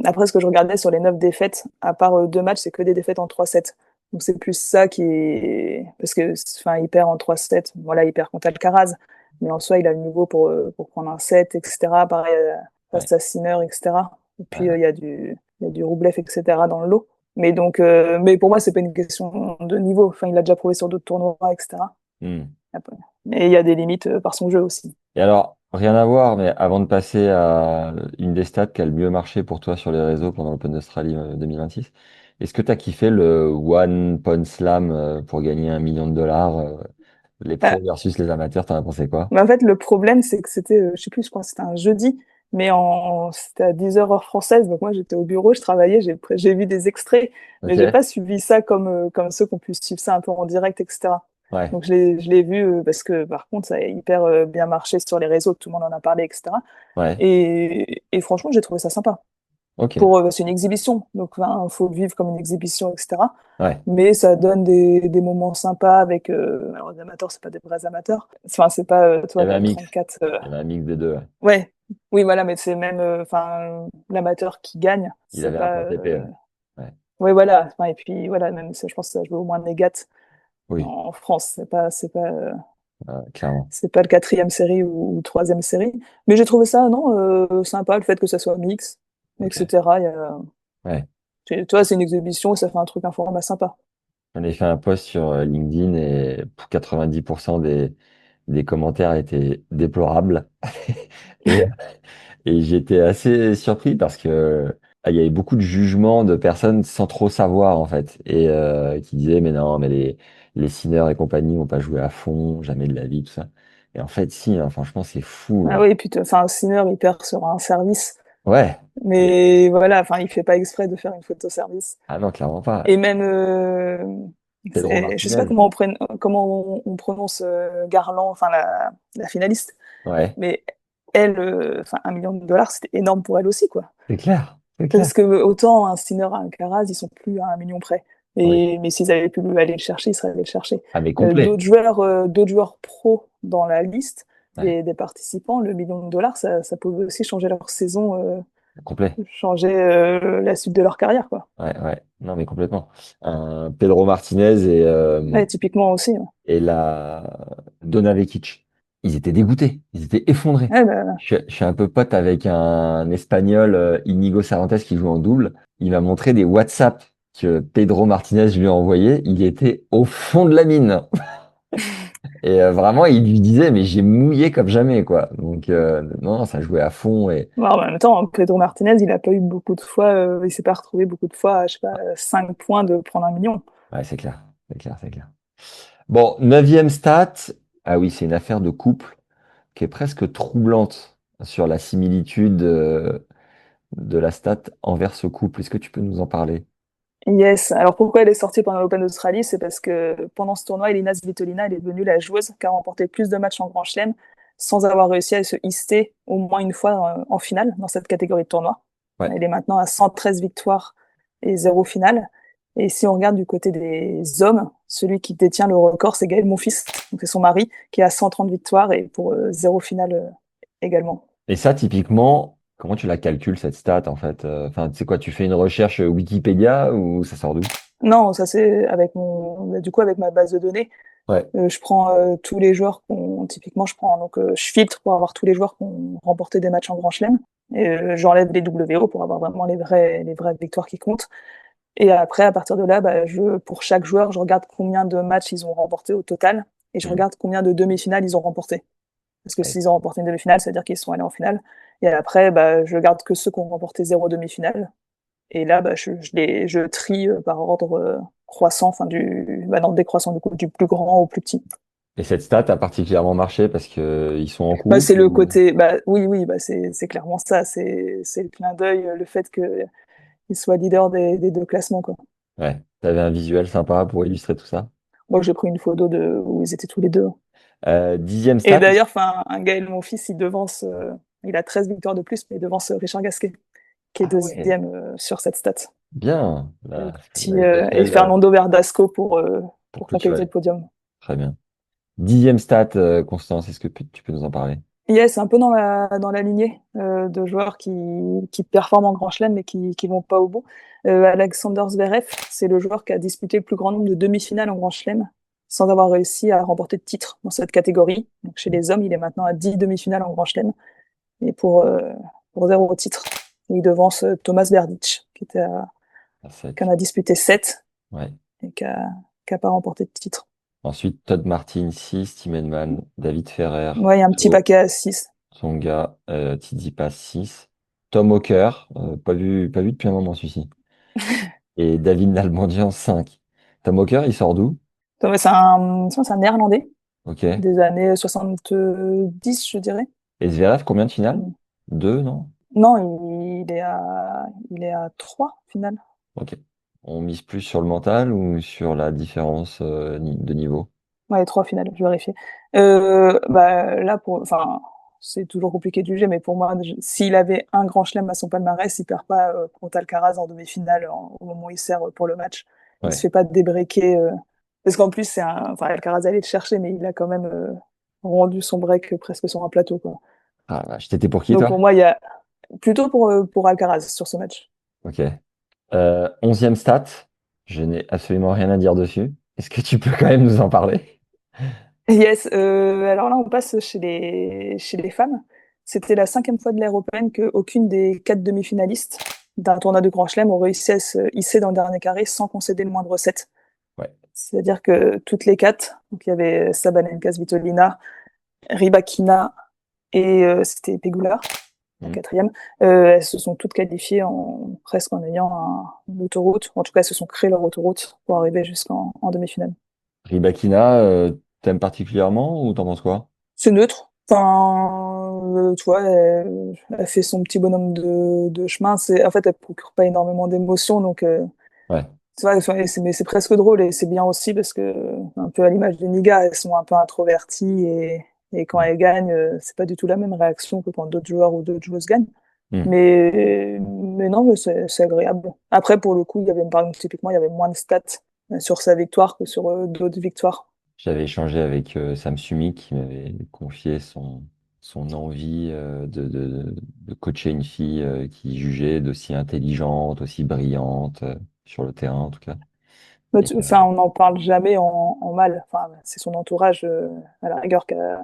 Après, ce que je regardais sur les 9 défaites, à part 2 matchs, c'est que des défaites en 3-7. Donc c'est plus ça qui est... Parce que, enfin, il perd en 3-7. Voilà, il perd contre Alcaraz. Mais en soi, il a le niveau pour prendre un set, etc. Pareil, ouais, face à Sinner, etc. Et puis, ouais. il y a du Roublev, etc. dans le lot. Mais donc, mais pour moi, c'est pas une question de niveau. Enfin, il a déjà prouvé sur d'autres tournois, etc. Hmm. Mais il y a des limites par son jeu aussi. Et alors, rien à voir, mais avant de passer à une des stats qui a le mieux marché pour toi sur les réseaux pendant l'Open d'Australie 2026, est-ce que tu as kiffé le One Pond Slam pour gagner 1 million de dollars, les Euh, pros versus les amateurs, t'en as pensé quoi? Mais en fait, le problème, c'est que c'était, je sais plus, je crois que c'était un jeudi, mais c'était à 10 heures heure française. Donc moi, j'étais au bureau, je travaillais, j'ai vu des extraits, mais j'ai Ok. pas suivi ça comme ceux qu'on puisse suivre ça un peu en direct, etc. Ouais, Donc je l'ai vu parce que par contre, ça a hyper bien marché sur les réseaux, tout le monde en a parlé, etc. ouais, Et franchement, j'ai trouvé ça sympa. ok. C'est une exhibition, donc enfin, faut le vivre comme une exhibition, etc. Ouais. Mais ça donne des moments sympas avec, alors les amateurs, c'est pas des vrais amateurs. Enfin, c'est pas, Il y toi, avait un t'as mix. 34. Il y avait un mix des deux. Ouais. Ouais, oui, voilà, mais c'est même, enfin, l'amateur qui gagne, Il c'est avait un pas, point TP. Ouais. Ouais. ouais, voilà. Enfin, et puis voilà, même ça, je pense que ça joue au moins de négat Oui, en France. clairement. C'est pas le quatrième série ou troisième série. Mais j'ai trouvé ça, non, sympa, le fait que ça soit mix, Ok. etc. Il y a, Ouais. tu vois, c'est une exhibition, ça fait un truc, un format sympa. J'en ai fait un post sur LinkedIn et pour 90% des commentaires étaient déplorables. Et, et j'étais assez surpris parce que il y avait beaucoup de jugements de personnes sans trop savoir en fait et qui disaient mais non mais les Sinner et compagnie vont pas jouer à fond jamais de la vie tout ça. Et en fait si hein, franchement c'est fou. Ah oui, et puis enfin, Sinner, il perd sur un service. Ouais. Et- Mais voilà, enfin, il fait pas exprès de faire une faute au service. ah non clairement pas. Et même, Pedro je sais pas Martinez. comment on prononce Garland, enfin la finaliste, Ouais. mais elle, enfin, 1 million de dollars, c'était énorme pour elle aussi, quoi. C'est clair. C'est clair. Parce que autant un Sinner, un Alcaraz, ils sont plus à 1 million près. Oui. Mais s'ils avaient pu aller le chercher, ils seraient allés le chercher. Ah mais complet. D'autres joueurs pros dans la liste Ouais. des participants, le 1 million de dollars, ça pouvait aussi changer leur saison, Complet. changer la suite de leur carrière, quoi. Ouais, ouais. Non, mais complètement. Pedro Martinez Ouais, typiquement aussi. Ouais. et la Donna Vekic, ils étaient dégoûtés, ils étaient effondrés. Ouais, bah, Je suis un peu pote avec un Espagnol, Inigo Cervantes, qui joue en double. Il m'a montré des WhatsApp que Pedro Martinez lui a envoyés. Il était au fond de la mine. Et vraiment, il lui disait, mais j'ai mouillé comme jamais, quoi. Donc, non, ça jouait à fond. Et bon, en même temps, Pedro Martinez, il a pas eu beaucoup de fois, il s'est pas retrouvé beaucoup de fois, à, je sais pas, 5 points de prendre 1 million. ouais, c'est clair, c'est clair, c'est clair. Bon, neuvième stat. Ah oui, c'est une affaire de couple qui est presque troublante sur la similitude de la stat envers ce couple. Est-ce que tu peux nous en parler? Yes. Alors pourquoi elle est sortie pendant l'Open d'Australie? C'est parce que pendant ce tournoi, Elina Svitolina, elle est devenue la joueuse qui a remporté plus de matchs en Grand Chelem sans avoir réussi à se hisser au moins une fois en finale dans cette catégorie de tournoi. Ouais. Elle est maintenant à 113 victoires et 0 finale. Et si on regarde du côté des hommes, celui qui détient le record, c'est Gaël Monfils, donc c'est son mari, qui a 130 victoires et pour 0 finale également. Et ça, typiquement, comment tu la calcules, cette stat, en fait? Enfin, tu sais quoi, tu fais une recherche Wikipédia ou ça sort d'où? Non, ça c'est avec du coup avec ma base de données. Ouais. Je prends tous les joueurs typiquement, je filtre pour avoir tous les joueurs qui ont remporté des matchs en Grand Chelem. Et j'enlève les WO pour avoir vraiment les vraies victoires qui comptent. Et après, à partir de là, bah, pour chaque joueur, je regarde combien de matchs ils ont remporté au total. Et je Mhm. regarde combien de demi-finales ils ont remporté. Parce que Ouais. s'ils ont remporté une demi-finale, ça veut dire qu'ils sont allés en finale. Et après, bah, je garde que ceux qui ont remporté 0 demi-finale. Et là, bah, je trie par ordre croissant, enfin dans le décroissant du coup, du plus grand au plus petit. Et cette stat a particulièrement marché parce que ils sont en Bah, couple c'est le ou... côté, bah, oui, bah, c'est clairement ça. C'est le clin d'œil, le fait qu'il soit leader des deux classements, quoi. Ouais. T'avais un visuel sympa pour illustrer tout ça. Moi, j'ai pris une photo où ils étaient tous les deux. Dixième Et stat. d'ailleurs, enfin, un Gaël, mon fils, il a 13 victoires de plus, mais il devance Richard Gasquet, qui est Ah ouais. deuxième sur cette stat. Bien. Le La petit, et SBL, Fernando Verdasco pour pour compléter le clôturer. podium. Très bien. Dixième stat, Constance, est-ce que tu peux nous en parler? Yes, un peu dans la lignée de joueurs qui performent en Grand Chelem mais qui vont pas au bout. Alexander Zverev, c'est le joueur qui a disputé le plus grand nombre de demi-finales en Grand Chelem sans avoir réussi à remporter de titre dans cette catégorie. Donc chez les hommes, il est maintenant à 10 demi-finales en Grand Chelem et pour 0 titre. Il devance Thomas Berdych À 7. qui en a disputé 7 Ouais. et qui a pas remporté de titre. Ensuite, Todd Martin, 6, Tim Henman, David Ferrer, Ouais, il y a un petit So, paquet à 6. Tsonga, Tsitsipas, 6. Tom Hawker, pas vu depuis un moment celui-ci. Et David Nalbandian, 5. Tom Hawker, il sort d'où? C'est un néerlandais Ok. des années 70, je dirais. Et Zverev, combien de finales? 2, non? Non, il est à 3 finales. Ok. On mise plus sur le mental ou sur la différence de niveau? Ouais, 3 finales, je vérifie. Bah, là, enfin, c'est toujours compliqué de juger, mais pour moi, s'il avait un grand chelem à son palmarès, il perd pas contre Alcaraz en demi-finale au moment où il sert pour le match. Il se Ouais. fait pas débreaker. Parce qu'en plus, enfin, Alcaraz allait le chercher, mais il a quand même rendu son break presque sur un plateau, quoi. Ah, la vache. T'étais pour qui, Donc toi? pour moi, il y a plutôt pour Alcaraz sur ce match. Ok. Onzième stat. Je n'ai absolument rien à dire dessus. Est-ce que tu peux quand même nous en parler? Yes, alors là, on passe chez les femmes. C'était la 5e fois de l'ère européenne qu'aucune des 4 demi-finalistes d'un tournoi de Grand Chelem ont réussi à se hisser dans le dernier carré sans concéder le moindre set. Ouais. C'est-à-dire que toutes les 4, donc il y avait Sabalenka, Svitolina, Rybakina et c'était Pegula en Mm. quatrième. Elles se sont toutes qualifiées presque en ayant une autoroute. En tout cas, elles se sont créées leur autoroute pour arriver jusqu'en demi-finale. Rybakina, t'aimes particulièrement ou t'en penses quoi? C'est neutre. Enfin, tu vois, elle fait son petit bonhomme de chemin. En fait, elle procure pas énormément d'émotions, donc Ouais. tu vois, enfin, mais c'est presque drôle et c'est bien aussi parce que un peu à l'image des Niga, elles sont un peu introverties et quand Mm. elles gagnent, c'est pas du tout la même réaction que quand d'autres joueurs ou d'autres joueuses gagnent. Mm. Mais non, mais c'est agréable. Après, pour le coup, par exemple, typiquement, il y avait moins de stats sur sa victoire que sur d'autres victoires. J'avais échangé avec Sam Sumi qui m'avait confié son envie de coacher une fille qui jugeait d'aussi intelligente, aussi brillante sur le terrain en tout cas. Et, Enfin, on n'en parle jamais en mal. Enfin, c'est son entourage, à la rigueur, qui a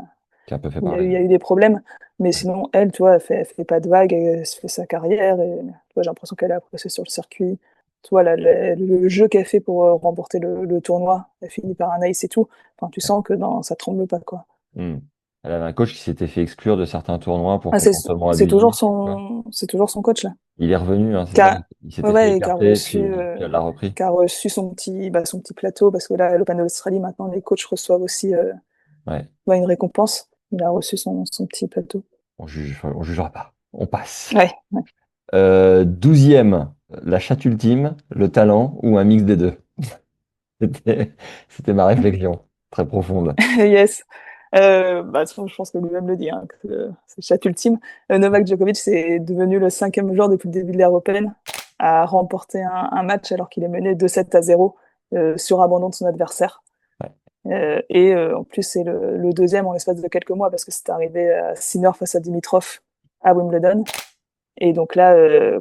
un peu fait où parler. il y a eu des problèmes. Mais sinon, elle, tu vois, elle fait pas de vagues, elle se fait sa carrière. Et, tu vois, j'ai l'impression qu'elle a progressé sur le circuit. Tu vois, le jeu qu'elle fait pour remporter le tournoi, elle finit par un ace et tout. Enfin, tu sens que non, ça tremble pas, quoi. Hmm. Elle avait un coach qui s'était fait exclure de certains tournois pour Ah, comportement abusif. Quoi. c'est toujours son coach, là. Il est revenu, hein, c'est Qui ça? a, Il ouais, s'était fait ouais, et écarter, puis elle l'a repris. qui a reçu son petit plateau, parce que là, à l'Open d'Australie, maintenant, les coachs reçoivent aussi Ouais, ouais, une récompense. Il a reçu son petit plateau. on jugera pas. On passe. Ouais, ouais. 12e, la chatte ultime, le talent ou un mix des deux? C'était, c'était ma réflexion, très profonde. Yes. Bah, de toute façon, je pense que lui-même le dit, hein, que c'est le chat ultime. Novak Djokovic, c'est devenu le cinquième joueur depuis le début de l'ère européenne à remporter un match alors qu'il est mené 2-7-0 sur abandon de son adversaire. Ouais. En plus, c'est le deuxième en l'espace de quelques mois parce que c'est arrivé à Sinner face à Dimitrov à Wimbledon. Et donc là,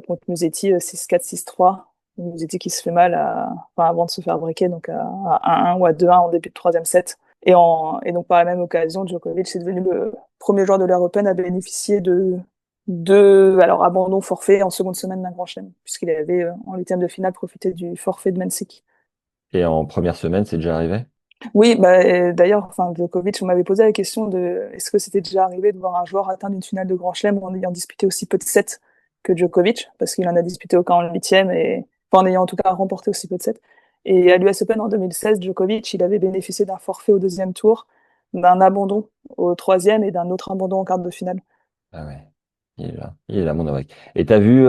contre Musetti, 6-4, 6-3. Musetti qui se fait mal enfin, avant de se faire briquer, donc à 1-1 ou à 2-1 en début de troisième set. Et donc par la même occasion, Djokovic est devenu le premier joueur de l'Europe Open à bénéficier de alors abandon forfait en seconde semaine d'un grand chelem, puisqu'il avait en huitième de finale profité du forfait de Mensik. Et en première semaine, c'est déjà arrivé? Oui, bah, d'ailleurs, enfin, Djokovic, on m'avait posé la question de est-ce que c'était déjà arrivé de voir un joueur atteindre une finale de Grand Chelem en ayant disputé aussi peu de sets que Djokovic, parce qu'il en a disputé aucun en huitième et enfin, en ayant en tout cas remporté aussi peu de sets. Et à l'US Open en 2016, Djokovic, il avait bénéficié d'un forfait au deuxième tour, d'un abandon au troisième et d'un autre abandon en quart de finale. Ah ouais, il est là, mon Novak. Et t'as vu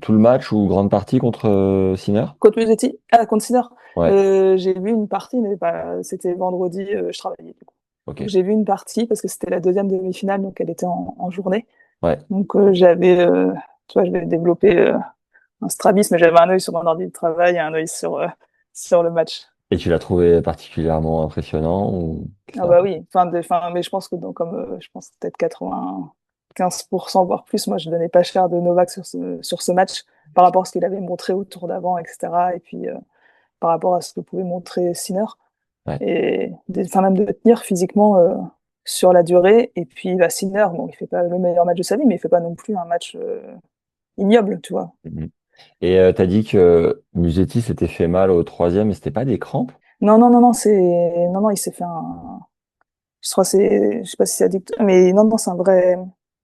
tout le match ou grande partie contre Sinner? Contre Musetti, contre Sinner, Ouais, j'ai vu une partie, mais c'était vendredi, je travaillais du coup. ok. Donc j'ai vu une partie parce que c'était la deuxième demi-finale, donc elle était en journée. Ouais. Donc tu vois, j'avais développé un strabisme, mais j'avais un œil sur mon ordi de travail et un œil sur le match. Et tu l'as trouvé particulièrement impressionnant ou Ah bah oui, mais je pense que je pense peut-être 95%, voire plus, moi je donnais pas cher de Novak sur ce match par rapport à ce qu'il avait montré au tour d'avant, etc. Et puis par rapport à ce que pouvait montrer Sinner Ouais. et enfin même de tenir physiquement sur la durée. Et puis bah, Sinner, bon, il fait pas le meilleur match de sa vie, mais il fait pas non plus un match ignoble, tu vois. Mhm. Et t'as dit que Musetti s'était fait mal au troisième, et c'était pas des crampes? Non, non, non, non, non, il s'est fait je crois que je sais pas si c'est addict, mais non, non, c'est un vrai,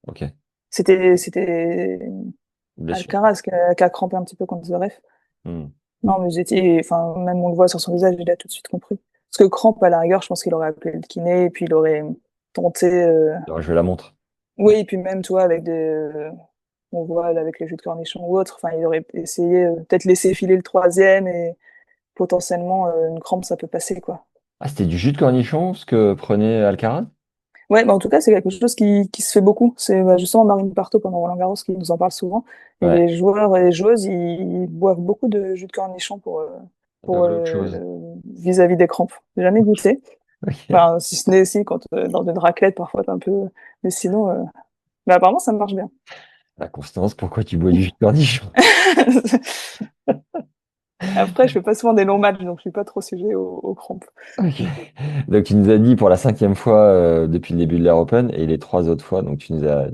Ok, c'était blessure. Alcaraz qui a crampé un petit peu contre Zverev. Hmm. Non, mais enfin, même on le voit sur son visage, il a tout de suite compris. Parce que crampe, à la rigueur, je pense qu'il aurait appelé le kiné, et puis il aurait tenté, Alors, je vais la montre. oui, et puis même, tu vois, on voit là, avec les jus de cornichon ou autre, enfin, il aurait essayé, peut-être laisser filer le troisième, et potentiellement, une crampe, ça peut passer, quoi. Ah, c'était du jus de cornichon, ce que prenait Alcaraz? Ouais, bah en tout cas, c'est quelque chose qui se fait beaucoup. C'est justement Marine Parto pendant Roland-Garros qui nous en parle souvent. Et Ouais, les joueurs et les joueuses, ils boivent beaucoup de jus de cornichon pour l'autre chose. vis-à-vis des crampes. J'ai jamais goûté. Ok. Enfin, si ce n'est si quand dans une raclette parfois t'es un peu. Mais sinon, mais apparemment ça marche bien. La Constance, pourquoi tu bois du jus de cornichon? Après, je fais pas souvent des longs matchs, donc je suis pas trop sujet aux crampes. Ok. Donc tu nous as dit pour la cinquième fois depuis le début de l'Air Open et les trois autres fois, donc tu nous as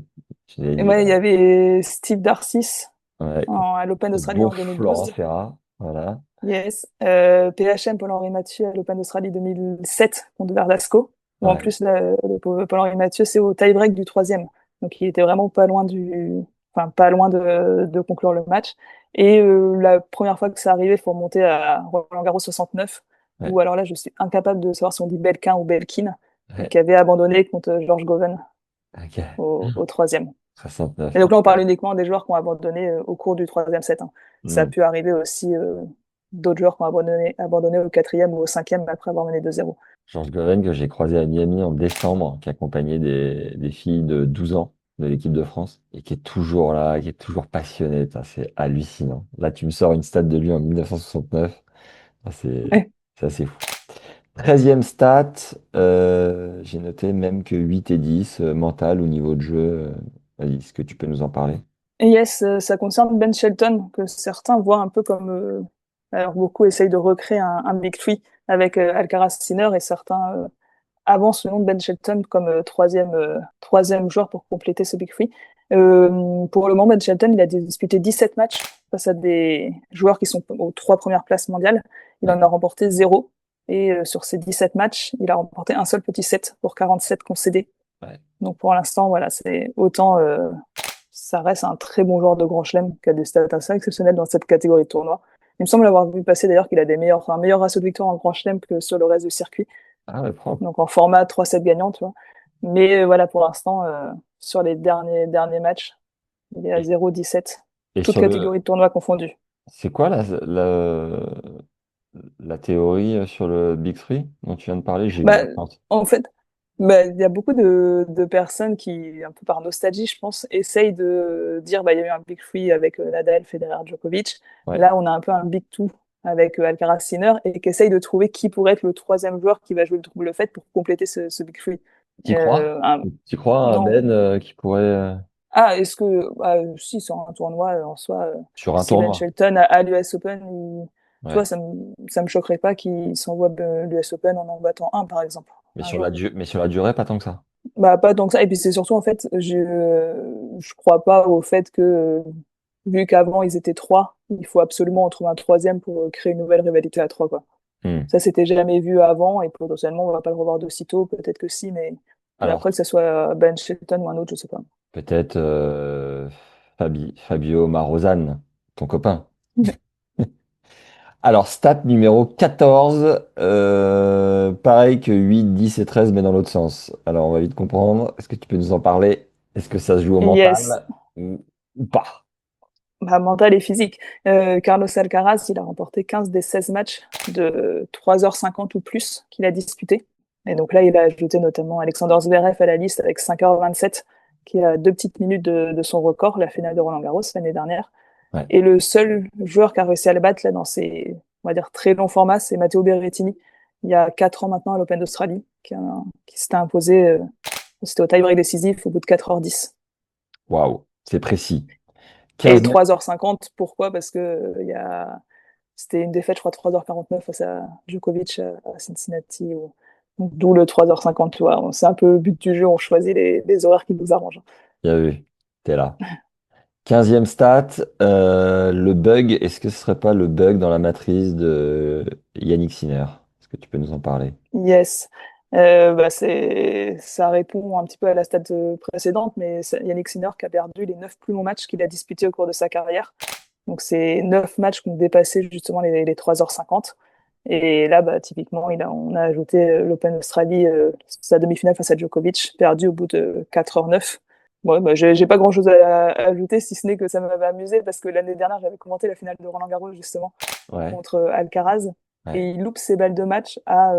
Et dit moi, il y avait Steve Darcis ouais, à l'Open le d'Australie beau en Florent 2012. Ferrat, voilà. Yes. PHM Paul-Henri Mathieu à l'Open d'Australie 2007 contre Verdasco. Où en Ouais. plus, là, le pauvre Paul-Henri Mathieu, c'est au tie-break du troisième. Donc il était vraiment pas loin pas loin de conclure le match. Et la première fois que ça arrivait, il faut remonter à Roland-Garros 69, Ouais. où alors là, je suis incapable de savoir si on dit Belkin ou Belkin, Ouais. qui avait abandonné contre Georges Goven Ok. au troisième. 69. Et donc là, on parle uniquement des joueurs qui ont abandonné au cours du troisième set. Hein. Ça a Hmm. pu arriver aussi d'autres joueurs qui ont abandonné au quatrième ou au cinquième après avoir mené 2-0. Georges Goven, que j'ai croisé à Miami en décembre, qui accompagnait des filles de 12 ans de l'équipe de France et qui est toujours là, qui est toujours passionné. Putain, c'est hallucinant. Là, tu me sors une stat de lui en 1969. Ah, Ouais. c'est assez fou. 13e stat, j'ai noté même que 8 et 10, mental au niveau de jeu. Vas-y, est-ce que tu peux nous en parler? Et yes, ça concerne Ben Shelton, que certains voient un peu comme... alors beaucoup essayent de recréer un Big Three avec Alcaraz Sinner et certains avancent le nom de Ben Shelton comme troisième joueur pour compléter ce Big Three. Pour le moment, Ben Shelton, il a disputé 17 matchs face à des joueurs qui sont aux 3 premières places mondiales. Il Ouais. en a remporté 0. Et sur ces 17 matchs, il a remporté un seul petit set pour 47 concédés. Ouais. Donc pour l'instant, voilà, c'est autant... ça reste un très bon joueur de Grand Chelem qui a des stats assez exceptionnelles dans cette catégorie de tournoi. Il me semble avoir vu passer d'ailleurs qu'il a un meilleur ratio de victoire en Grand Chelem que sur le reste du circuit. Ah ouais, propre. Donc en format 3-7 gagnant, tu vois. Mais voilà, pour l'instant, sur les derniers matchs, il est à Et, 0,17, et toutes sur le, catégories de tournoi confondues. c'est quoi la théorie sur le Big Three dont tu viens de parler? J'ai eu Bah, l'attente. en fait, bah, il y a beaucoup de personnes qui, un peu par nostalgie, je pense, essayent de dire, bah, il y a eu un Big Three avec Nadal, Federer, Djokovic. Ouais. Là, on a un peu un Big Two avec Alcaraz, Sinner, et qui essayent de trouver qui pourrait être le troisième joueur qui va jouer le double fait pour compléter ce Big Three. Tu crois? Tu crois à Non. Ben qui pourrait Ah, est-ce que, bah, si, sur un tournoi, en soi, sur un si Ben tournoi? Shelton à l'US Open, tu vois, Ouais. ça me choquerait pas qu'il s'envoie l'US Open en battant un, par exemple, Mais un sur jour. mais sur la durée, pas tant que ça. Bah, pas tant que ça. Et puis c'est surtout, en fait, je crois pas au fait que, vu qu'avant ils étaient trois, il faut absolument en trouver un troisième pour créer une nouvelle rivalité à trois, quoi. Hmm. Ça, c'était jamais vu avant et potentiellement, on va pas le revoir de sitôt. Peut-être que si, mais Alors, après, que ce soit Ben Shelton ou un autre, je sais pas. peut-être Fabio Marozan, ton copain. Alors, stat numéro 14, pareil que 8, 10 et 13, mais dans l'autre sens. Alors, on va vite comprendre. Est-ce que tu peux nous en parler? Est-ce que ça se joue au Yes. mental ou pas? Bah, mental et physique. Carlos Alcaraz, il a remporté 15 des 16 matchs de 3h50 ou plus qu'il a disputé. Et donc là, il a ajouté notamment Alexander Zverev à la liste avec 5h27, qui a 2 petites minutes de son record, la finale de Roland-Garros l'année dernière. Ouais. Et le seul joueur qui a réussi à le battre là, dans ces, on va dire, très longs formats, c'est Matteo Berrettini, il y a 4 ans maintenant à l'Open d'Australie, qui s'était imposé, c'était au tie-break décisif au bout de 4h10. Waouh, c'est précis. Et 15e. 3h50, pourquoi? Parce que c'était une défaite, je crois, 3h49 face à Djokovic à Cincinnati. D'où le 3h50, tu vois. C'est un peu le but du jeu, on choisit les horaires qui nous arrangent. Bien vu, t'es là. 15e stat, le bug, est-ce que ce serait pas le bug dans la matrice de Yannick Sinner? Est-ce que tu peux nous en parler? Yes. Bah ça répond un petit peu à la stat précédente, mais Yannick Sinner qui a perdu les 9 plus longs matchs qu'il a disputés au cours de sa carrière. Donc, c'est 9 matchs qui ont dépassé justement les 3h50. Et là, bah, typiquement, on a ajouté l'Open Australie, sa demi-finale face à Djokovic, perdu au bout de 4h09. Ouais, bah, j'ai pas grand chose à ajouter, si ce n'est que ça m'avait amusé parce que l'année dernière, j'avais commenté la finale de Roland-Garros, justement, Ouais, contre Alcaraz. ouais, Et il loupe ses balles de match à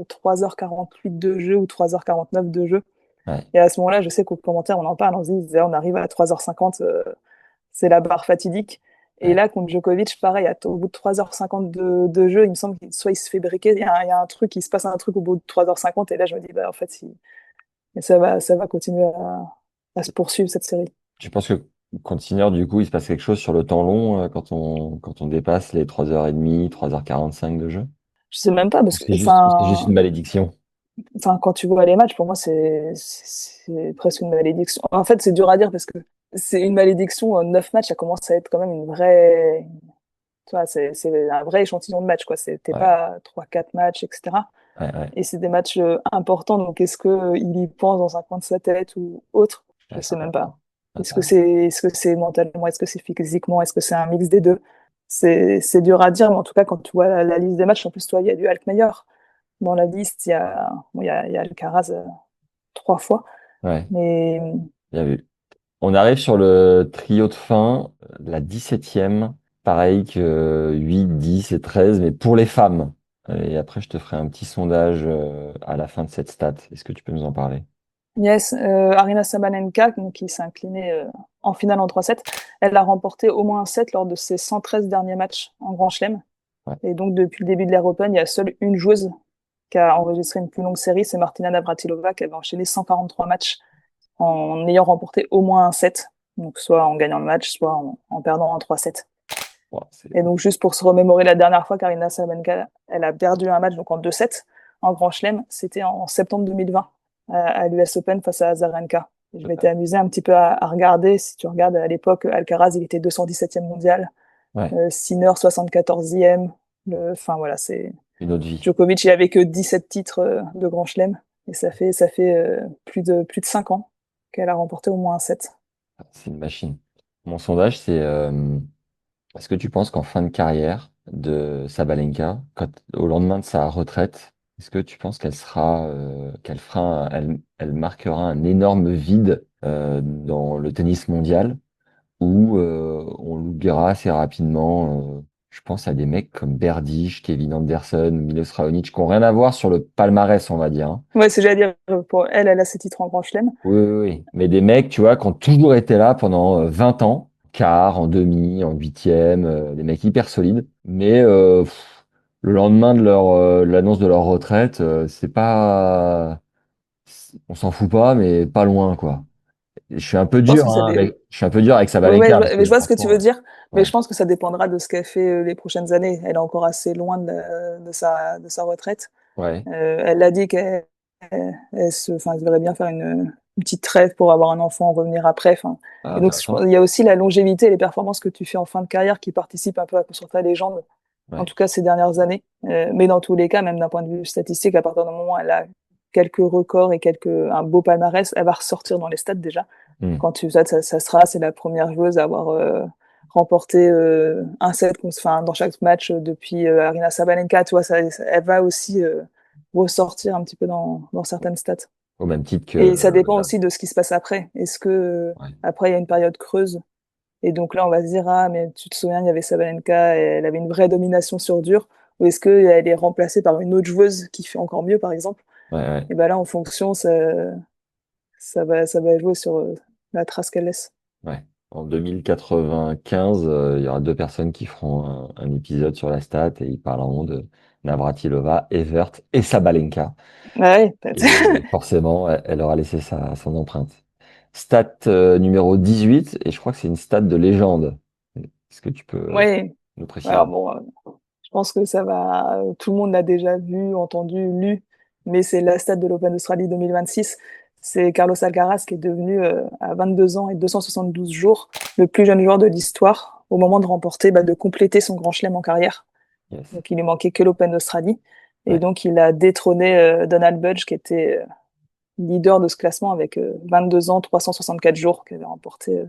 3h48 de jeu ou 3h49 de jeu. ouais, Et à ce moment-là, je sais qu'au commentaire, on en parle, on se dit, on arrive à 3h50, c'est la barre fatidique. Et ouais. là, contre Djokovic, pareil, au bout de 3h50 de jeu, il me semble qu'il soit il se fait briquer, il y a un truc, il se passe un truc au bout de 3h50, et là, je me dis, bah, en fait, et ça va continuer à se poursuivre, cette série. Tu penses que contre Sinner, du coup, il se passe quelque chose sur le temps long quand on dépasse les 3h30, 3h45 de jeu? Je sais même pas, Ou parce que, c'est juste une malédiction? quand tu vois les matchs, pour moi, c'est presque une malédiction. En fait, c'est dur à dire parce que c'est une malédiction. 9 matchs, ça commence à être quand même une vraie, tu vois, c'est un vrai échantillon de match, quoi. T'es Ouais, pas 3, 4 matchs, etc. Ouais. Et c'est des matchs importants, donc est-ce que il y pense dans un coin de sa tête ou autre? Je Ouais, c'est sais même important. pas. Est-ce que c'est mentalement, est-ce que c'est physiquement, est-ce que c'est un mix des deux? C'est dur à dire, mais en tout cas, quand tu vois la liste des matchs, en plus, toi, il y a du Altmaier. Dans la liste, il y a Alcaraz 3 fois. Ouais, Mais bien vu. On arrive sur le trio de fin, la 17e, pareil que 8, 10 et 13, mais pour les femmes. Et après, je te ferai un petit sondage à la fin de cette stat. Est-ce que tu peux nous en parler? yes, Aryna Sabalenka, donc, qui s'est inclinée en finale en 3-7, elle a remporté au moins un set lors de ses 113 derniers matchs en Grand Chelem. Ouais. Et donc, depuis le début de l'Air Open, il y a seule une joueuse qui a enregistré une plus longue série, c'est Martina Navratilova, qui avait enchaîné 143 matchs en ayant remporté au moins un set. Donc, soit en gagnant le match, soit en perdant en 3-7. Bon, Et donc, juste pour se remémorer la dernière fois qu'Aryna Sabalenka, elle a perdu un match, donc en 2-7, en Grand Chelem, c'était en septembre 2020, à l'US Open face à Azarenka. Je m'étais amusé un petit peu à regarder. Si tu regardes à l'époque, Alcaraz, il était 217e mondial, ouais, Sinner 74e. Enfin, voilà, c'est une autre vie. Djokovic, il avait que 17 titres de Grand Chelem. Et ça fait plus de 5 ans qu'elle a remporté au moins un set. C'est une machine. Mon sondage, c'est est-ce que tu penses qu'en fin de carrière de Sabalenka, au lendemain de sa retraite, est-ce que tu penses qu'elle fera, elle marquera un énorme vide dans le tennis mondial ou on l'oubliera assez rapidement je pense à des mecs comme Berdych, Kevin Anderson, Milos Raonic, qui n'ont rien à voir sur le palmarès, on va dire, hein. Ouais, c'est j'allais dire, pour elle, elle a ses titres en Grand Chelem. Oui. Mais des mecs, tu vois, qui ont toujours été là pendant 20 ans, quart, en demi, en huitième, des mecs hyper solides. Mais le lendemain de l'annonce de leur retraite, on s'en fout pas, mais pas loin, quoi. Et je suis un peu Je pense dur, que ça hein, dé... je suis un peu dur avec Ouais, Sabalenka parce mais que je vois ce que tu veux franchement, dire, mais ouais, je pense que ça dépendra de ce qu'elle fait les prochaines années. Elle est encore assez loin de sa retraite. ouais. Elle a dit elle se verrait bien faire une petite trêve pour avoir un enfant, revenir après. Enfin, Ah, et donc, intéressant. il y a aussi la longévité et les performances que tu fais en fin de carrière qui participent un peu à construire ta légende, en Ouais. tout cas ces dernières années. Mais dans tous les cas, même d'un point de vue statistique, à partir du moment où elle a quelques records et un beau palmarès, elle va ressortir dans les stats déjà. Hmm. Quand c'est la première joueuse à avoir remporté un set enfin, dans chaque match depuis Aryna Sabalenka, tu vois, elle va aussi ressortir un petit peu dans certaines stats. Au même titre que Et ça dépend Nadal. aussi de ce qui se passe après. Est-ce que Ouais. après il y a une période creuse et donc là on va se dire ah mais tu te souviens il y avait Sabalenka, elle avait une vraie domination sur dur, ou est-ce qu'elle est remplacée par une autre joueuse qui fait encore mieux par exemple? Ouais. Et ben là en fonction ça va jouer sur la trace qu'elle laisse. Ouais. En 2095, il y aura deux personnes qui feront un épisode sur la stat et ils parleront de Navratilova, Evert et Sabalenka. Ouais, peut-être. Et forcément, elle aura laissé son empreinte. Stat numéro 18, et je crois que c'est une stat de légende. Est-ce que tu peux Ouais. nous préciser? Alors bon, je pense que ça va. Tout le monde l'a déjà vu, entendu, lu, mais c'est la stat de l'Open d'Australie 2026. C'est Carlos Alcaraz qui est devenu à 22 ans et 272 jours le plus jeune joueur de l'histoire au moment de remporter, de compléter son grand chelem en carrière. Yes. Donc il lui manquait que l'Open d'Australie et Ouais. donc il a détrôné Donald Budge qui était leader de ce classement avec 22 ans, 364 jours, qui avait remporté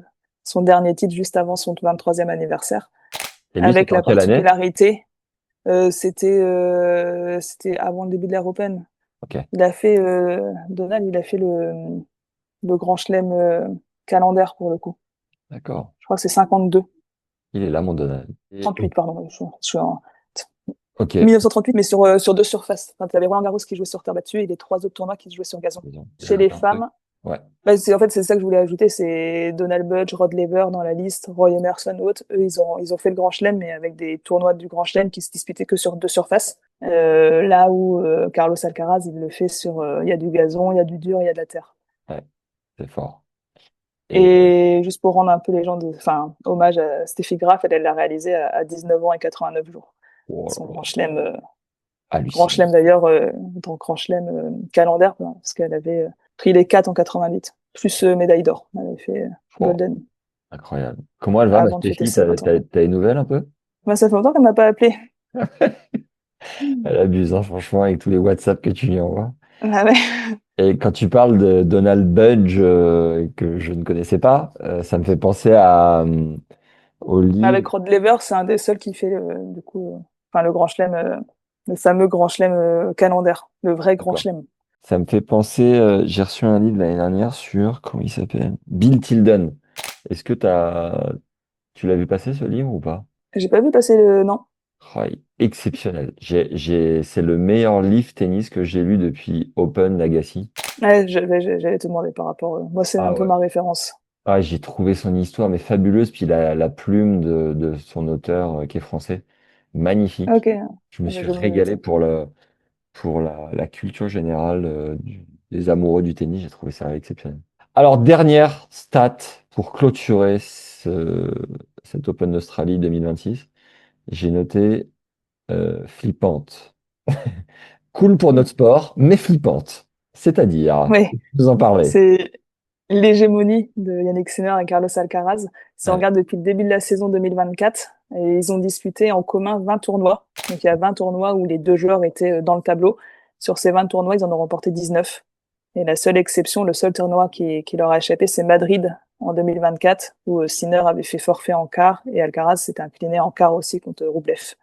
son dernier titre juste avant son 23e anniversaire. Et lui, Avec c'était en la quelle année? particularité, c'était avant le début de l'ère européenne. Ok, Donald, il a fait le Grand Chelem calendaire pour le coup. d'accord. Je crois que c'est 52. Il est là, mon Donald. 38, pardon. Je suis en Ok. 1938, mais sur deux surfaces. Enfin, tu avais Roland Garros qui jouait sur terre battue et les 3 autres tournois qui se jouaient sur gazon. J'ai Chez les rajouté un truc. femmes, Ouais. en fait, c'est ça que je voulais ajouter, c'est Donald Budge, Rod Laver dans la liste, Roy Emerson, autres. Eux, ils ont fait le Grand Chelem, mais avec des tournois du Grand Chelem qui se disputaient que sur deux surfaces. Là où Carlos Alcaraz, il le fait il y a du gazon, il y a du dur, il y a de la terre. Ouais, c'est fort. Et Et juste pour rendre un peu enfin, hommage à Steffi Graf, elle l'a réalisé à 19 ans et 89 jours. Son oh, Grand Chelem, Grand hallucinant. Chelem d'ailleurs, dans Grand Chelem calendaire, parce qu'elle avait pris les 4 en 88, plus médaille d'or. Elle avait fait Wow, Golden incroyable. Comment elle va, ma avant de fêter Stéphie? ses 20 ans. T'as des nouvelles un peu? Ça fait longtemps qu'elle m'a pas appelé. Elle abuse, hein, franchement, avec tous les WhatsApp que tu lui envoies. Ah ouais. Et quand tu parles de Donald Budge, que je ne connaissais pas, ça me fait penser au Mais livre. avec Rod Laver, c'est un des seuls qui fait du coup, enfin le grand chelem, le fameux grand chelem calendaire, le vrai grand D'accord. chelem. Ça me fait penser, j'ai reçu un livre l'année dernière sur, comment il s'appelle? Bill Tilden. Est-ce que tu l'as vu passer ce livre ou pas? J'ai pas vu passer le non. Oh, exceptionnel. C'est le meilleur livre tennis que j'ai lu depuis Open Legacy. Ouais, j'allais te demander par rapport. Moi, c'est Ah un peu ouais. ma référence. Ah, j'ai trouvé son histoire mais fabuleuse, puis la plume de son auteur qui est français, magnifique. Ok, Je me ah bah, suis je me le note. régalé pour la culture générale des amoureux du tennis, j'ai trouvé ça exceptionnel. Alors, dernière stat pour clôturer cet Open d'Australie 2026, j'ai noté flippante. Cool pour notre sport, mais flippante. C'est-à-dire, Oui, vous en parlez. c'est l'hégémonie de Yannick Sinner et Carlos Alcaraz. Si on Ouais, regarde depuis le début de la saison 2024, et ils ont disputé en commun 20 tournois. Donc il y a 20 tournois où les deux joueurs étaient dans le tableau. Sur ces 20 tournois, ils en ont remporté 19. Et la seule exception, le seul tournoi qui leur a échappé, c'est Madrid en 2024, où Sinner avait fait forfait en quart et Alcaraz s'était incliné en quart aussi contre Rublev.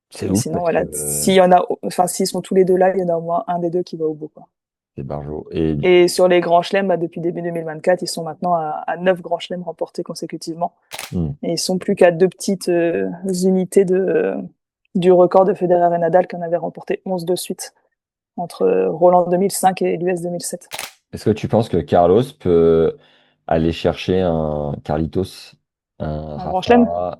c'est Et ouf sinon, parce que voilà, s'il y en a, enfin, s'ils sont tous les deux là, il y en a au moins un des deux qui va au bout, quoi. c'est barjo. Et Et sur les grands chelems, bah, depuis début 2024, ils sont maintenant à 9 grands chelems remportés consécutivement. hmm, Et ils sont plus qu'à deux petites unités du record de Federer et Nadal qui en avait remporté 11 de suite entre Roland 2005 et l'US 2007. est-ce que tu penses que Carlos peut aller chercher un Carlitos, un Un grand chelem? Rafa?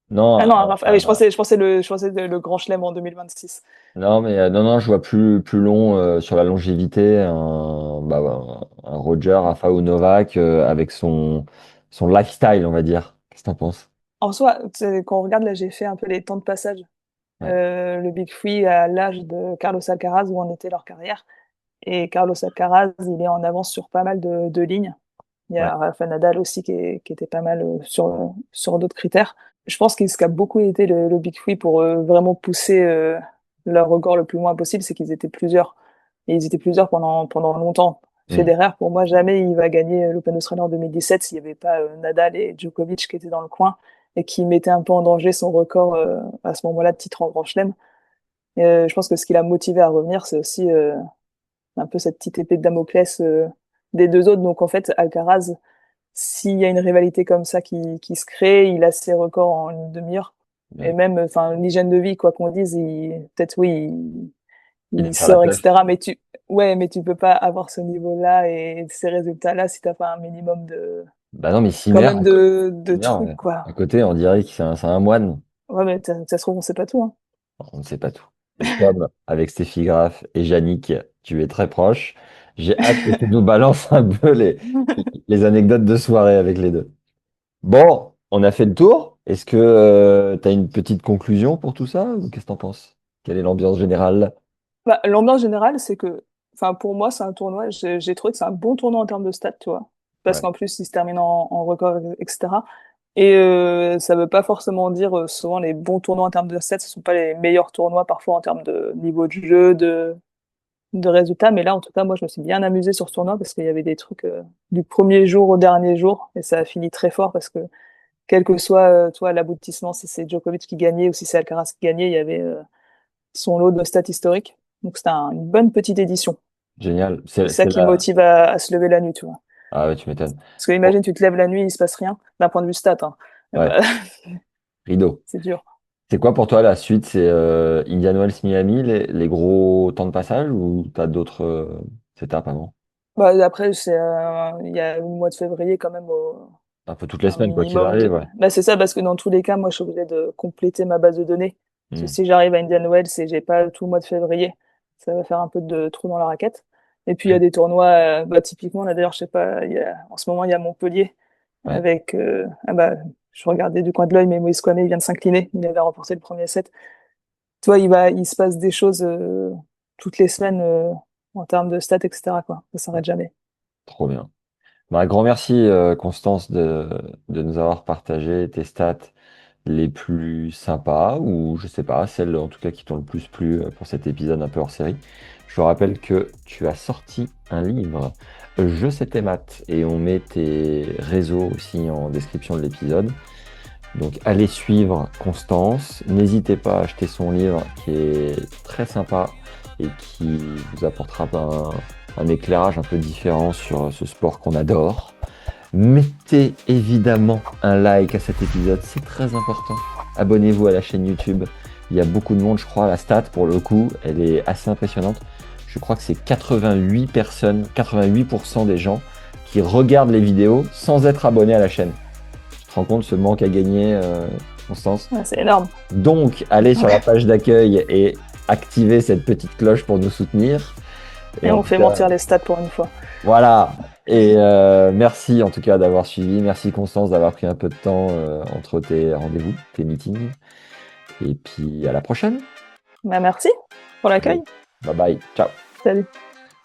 Non, Ah non, ah oui, je pensais le grand chelem en 2026. non, mais non, je vois plus long sur la longévité un Roger, Rafa ou Novak avec son lifestyle, on va dire. Qu'est-ce que t'en penses? En soi, quand on regarde, là, j'ai fait un peu les temps de passage. Ouais, Le Big Free à l'âge de Carlos Alcaraz, où en était leur carrière. Et Carlos Alcaraz, il est en avance sur pas mal de lignes. Il y ouais. a Rafa Nadal aussi qui était pas mal sur d'autres critères. Je pense que ce qui a beaucoup été le Big Three pour vraiment pousser leur record le plus loin possible, c'est qu'ils étaient plusieurs. Et ils étaient plusieurs pendant longtemps. Hmm. Federer, pour moi, jamais il va gagner l'Open d'Australie en 2017 s'il n'y avait pas Nadal et Djokovic qui étaient dans le coin et qui mettaient un peu en danger son record à ce moment-là de titre en Grand Chelem. Et, je pense que ce qui l'a motivé à revenir, c'est aussi un peu cette petite épée de Damoclès des deux autres. Donc en fait, Alcaraz, s'il y a une rivalité comme ça qui se crée, il a ses records en une demi-heure. Et Ouais. même, enfin, l'hygiène de vie, quoi qu'on dise, peut-être oui, Il est il sur la sort, pêche. etc. Ouais, mais tu peux pas avoir ce niveau-là et ces résultats-là si t'as pas un minimum Bah non, mais quand Sinner, même de trucs, Ouais. quoi. À côté, on dirait que c'est un moine. Ouais, mais ça se trouve, on sait pas tout, hein. On ne sait pas tout. Et comme avec Steffi Graf et Yannick, tu es très proche, j'ai hâte que tu nous balances un peu les anecdotes de soirée avec les deux. Bon, on a fait le tour. Est-ce que tu as une petite conclusion pour tout ça ou qu'est-ce que tu en penses? Quelle est l'ambiance générale? Bah, l'ambiance générale, c'est que, enfin, pour moi, c'est un tournoi, j'ai trouvé que c'est un bon tournoi en termes de stats, tu vois. Parce Ouais. qu'en plus, il se termine en record, etc. Et ça veut pas forcément dire, souvent, les bons tournois en termes de stats, ce sont pas les meilleurs tournois, parfois, en termes de niveau de jeu, de résultats. Mais là, en tout cas, moi, je me suis bien amusée sur ce tournoi parce qu'il y avait des trucs du premier jour au dernier jour. Et ça a fini très fort parce que, quel que soit, toi, l'aboutissement, si c'est Djokovic qui gagnait ou si c'est Alcaraz qui gagnait, il y avait son lot de stats historiques. Donc c'était une bonne petite édition. Génial. C'est ça qui motive à se lever la nuit, tu vois. Ah ouais, tu m'étonnes. Parce que Bon, imagine, tu te lèves la nuit, il se passe rien, d'un point de vue stat, hein. Eh ouais, ben, rideau. c'est dur. C'est quoi pour toi la suite? C'est Indian Wells, Miami, les gros temps de passage ou t'as d'autres étapes avant? Bah, après, il y a le mois de février quand même Un peu toutes les un semaines, quoi qu'il minimum arrive, de. ouais. Bah, c'est ça, parce que dans tous les cas, moi, je suis obligée de compléter ma base de données. Parce que Hmm. si j'arrive à Indian Wells et j'ai pas tout le mois de février, ça va faire un peu de trou dans la raquette. Et puis, il y a des tournois, bah, typiquement, là, d'ailleurs, je sais pas, en ce moment, il y a Montpellier Ouais, avec, ah bah, je regardais du coin de l'œil, mais Moïse Kouamé, il vient de s'incliner. Il avait remporté le premier set. Tu vois, il se passe des choses, toutes les semaines, en termes de stats, etc., quoi. Ça s'arrête jamais. trop bien. Bah, un grand merci, Constance, de nous avoir partagé tes stats, les plus sympas, ou je sais pas, celles en tout cas qui t'ont le plus plu pour cet épisode un peu hors série. Je te rappelle que tu as sorti un livre, Je sais tes maths, et on met tes réseaux aussi en description de l'épisode. Donc allez suivre Constance, n'hésitez pas à acheter son livre qui est très sympa et qui vous apportera un éclairage un peu différent sur ce sport qu'on adore. Mettez évidemment un like à cet épisode, c'est très important. Abonnez-vous à la chaîne YouTube, il y a beaucoup de monde, je crois, la stat pour le coup, elle est assez impressionnante. Je crois que c'est 88 personnes, 88% des gens qui regardent les vidéos sans être abonnés à la chaîne. Tu te rends compte ce manque à gagner, Constance? Ouais, c'est énorme. Donc, allez sur la page d'accueil et activez cette petite cloche pour nous soutenir. Et en on tout fait cas, mentir les stats pour une fois. voilà. Et merci en tout cas d'avoir suivi. Merci Constance d'avoir pris un peu de temps entre tes rendez-vous, tes meetings. Et puis à la prochaine. Bah, merci pour l'accueil. Bye bye. Ciao. Salut.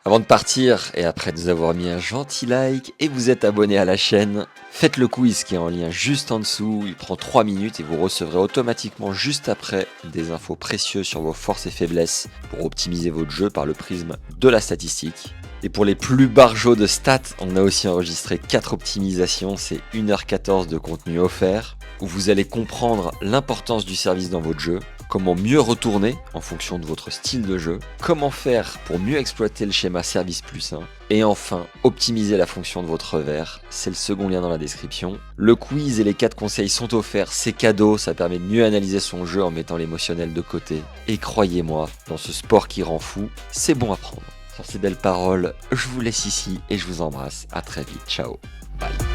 Avant de partir, et après nous avoir mis un gentil like et vous êtes abonné à la chaîne, faites le quiz qui est en lien juste en dessous, il prend 3 minutes et vous recevrez automatiquement juste après des infos précieuses sur vos forces et faiblesses pour optimiser votre jeu par le prisme de la statistique. Et pour les plus barjots de stats, on a aussi enregistré 4 optimisations, c'est 1h14 de contenu offert, où vous allez comprendre l'importance du service dans votre jeu, comment mieux retourner en fonction de votre style de jeu, comment faire pour mieux exploiter le schéma service plus 1, et enfin, optimiser la fonction de votre revers, c'est le second lien dans la description. Le quiz et les 4 conseils sont offerts, c'est cadeau, ça permet de mieux analyser son jeu en mettant l'émotionnel de côté. Et croyez-moi, dans ce sport qui rend fou, c'est bon à prendre. Sur ces belles paroles, je vous laisse ici et je vous embrasse. À très vite. Ciao. Bye.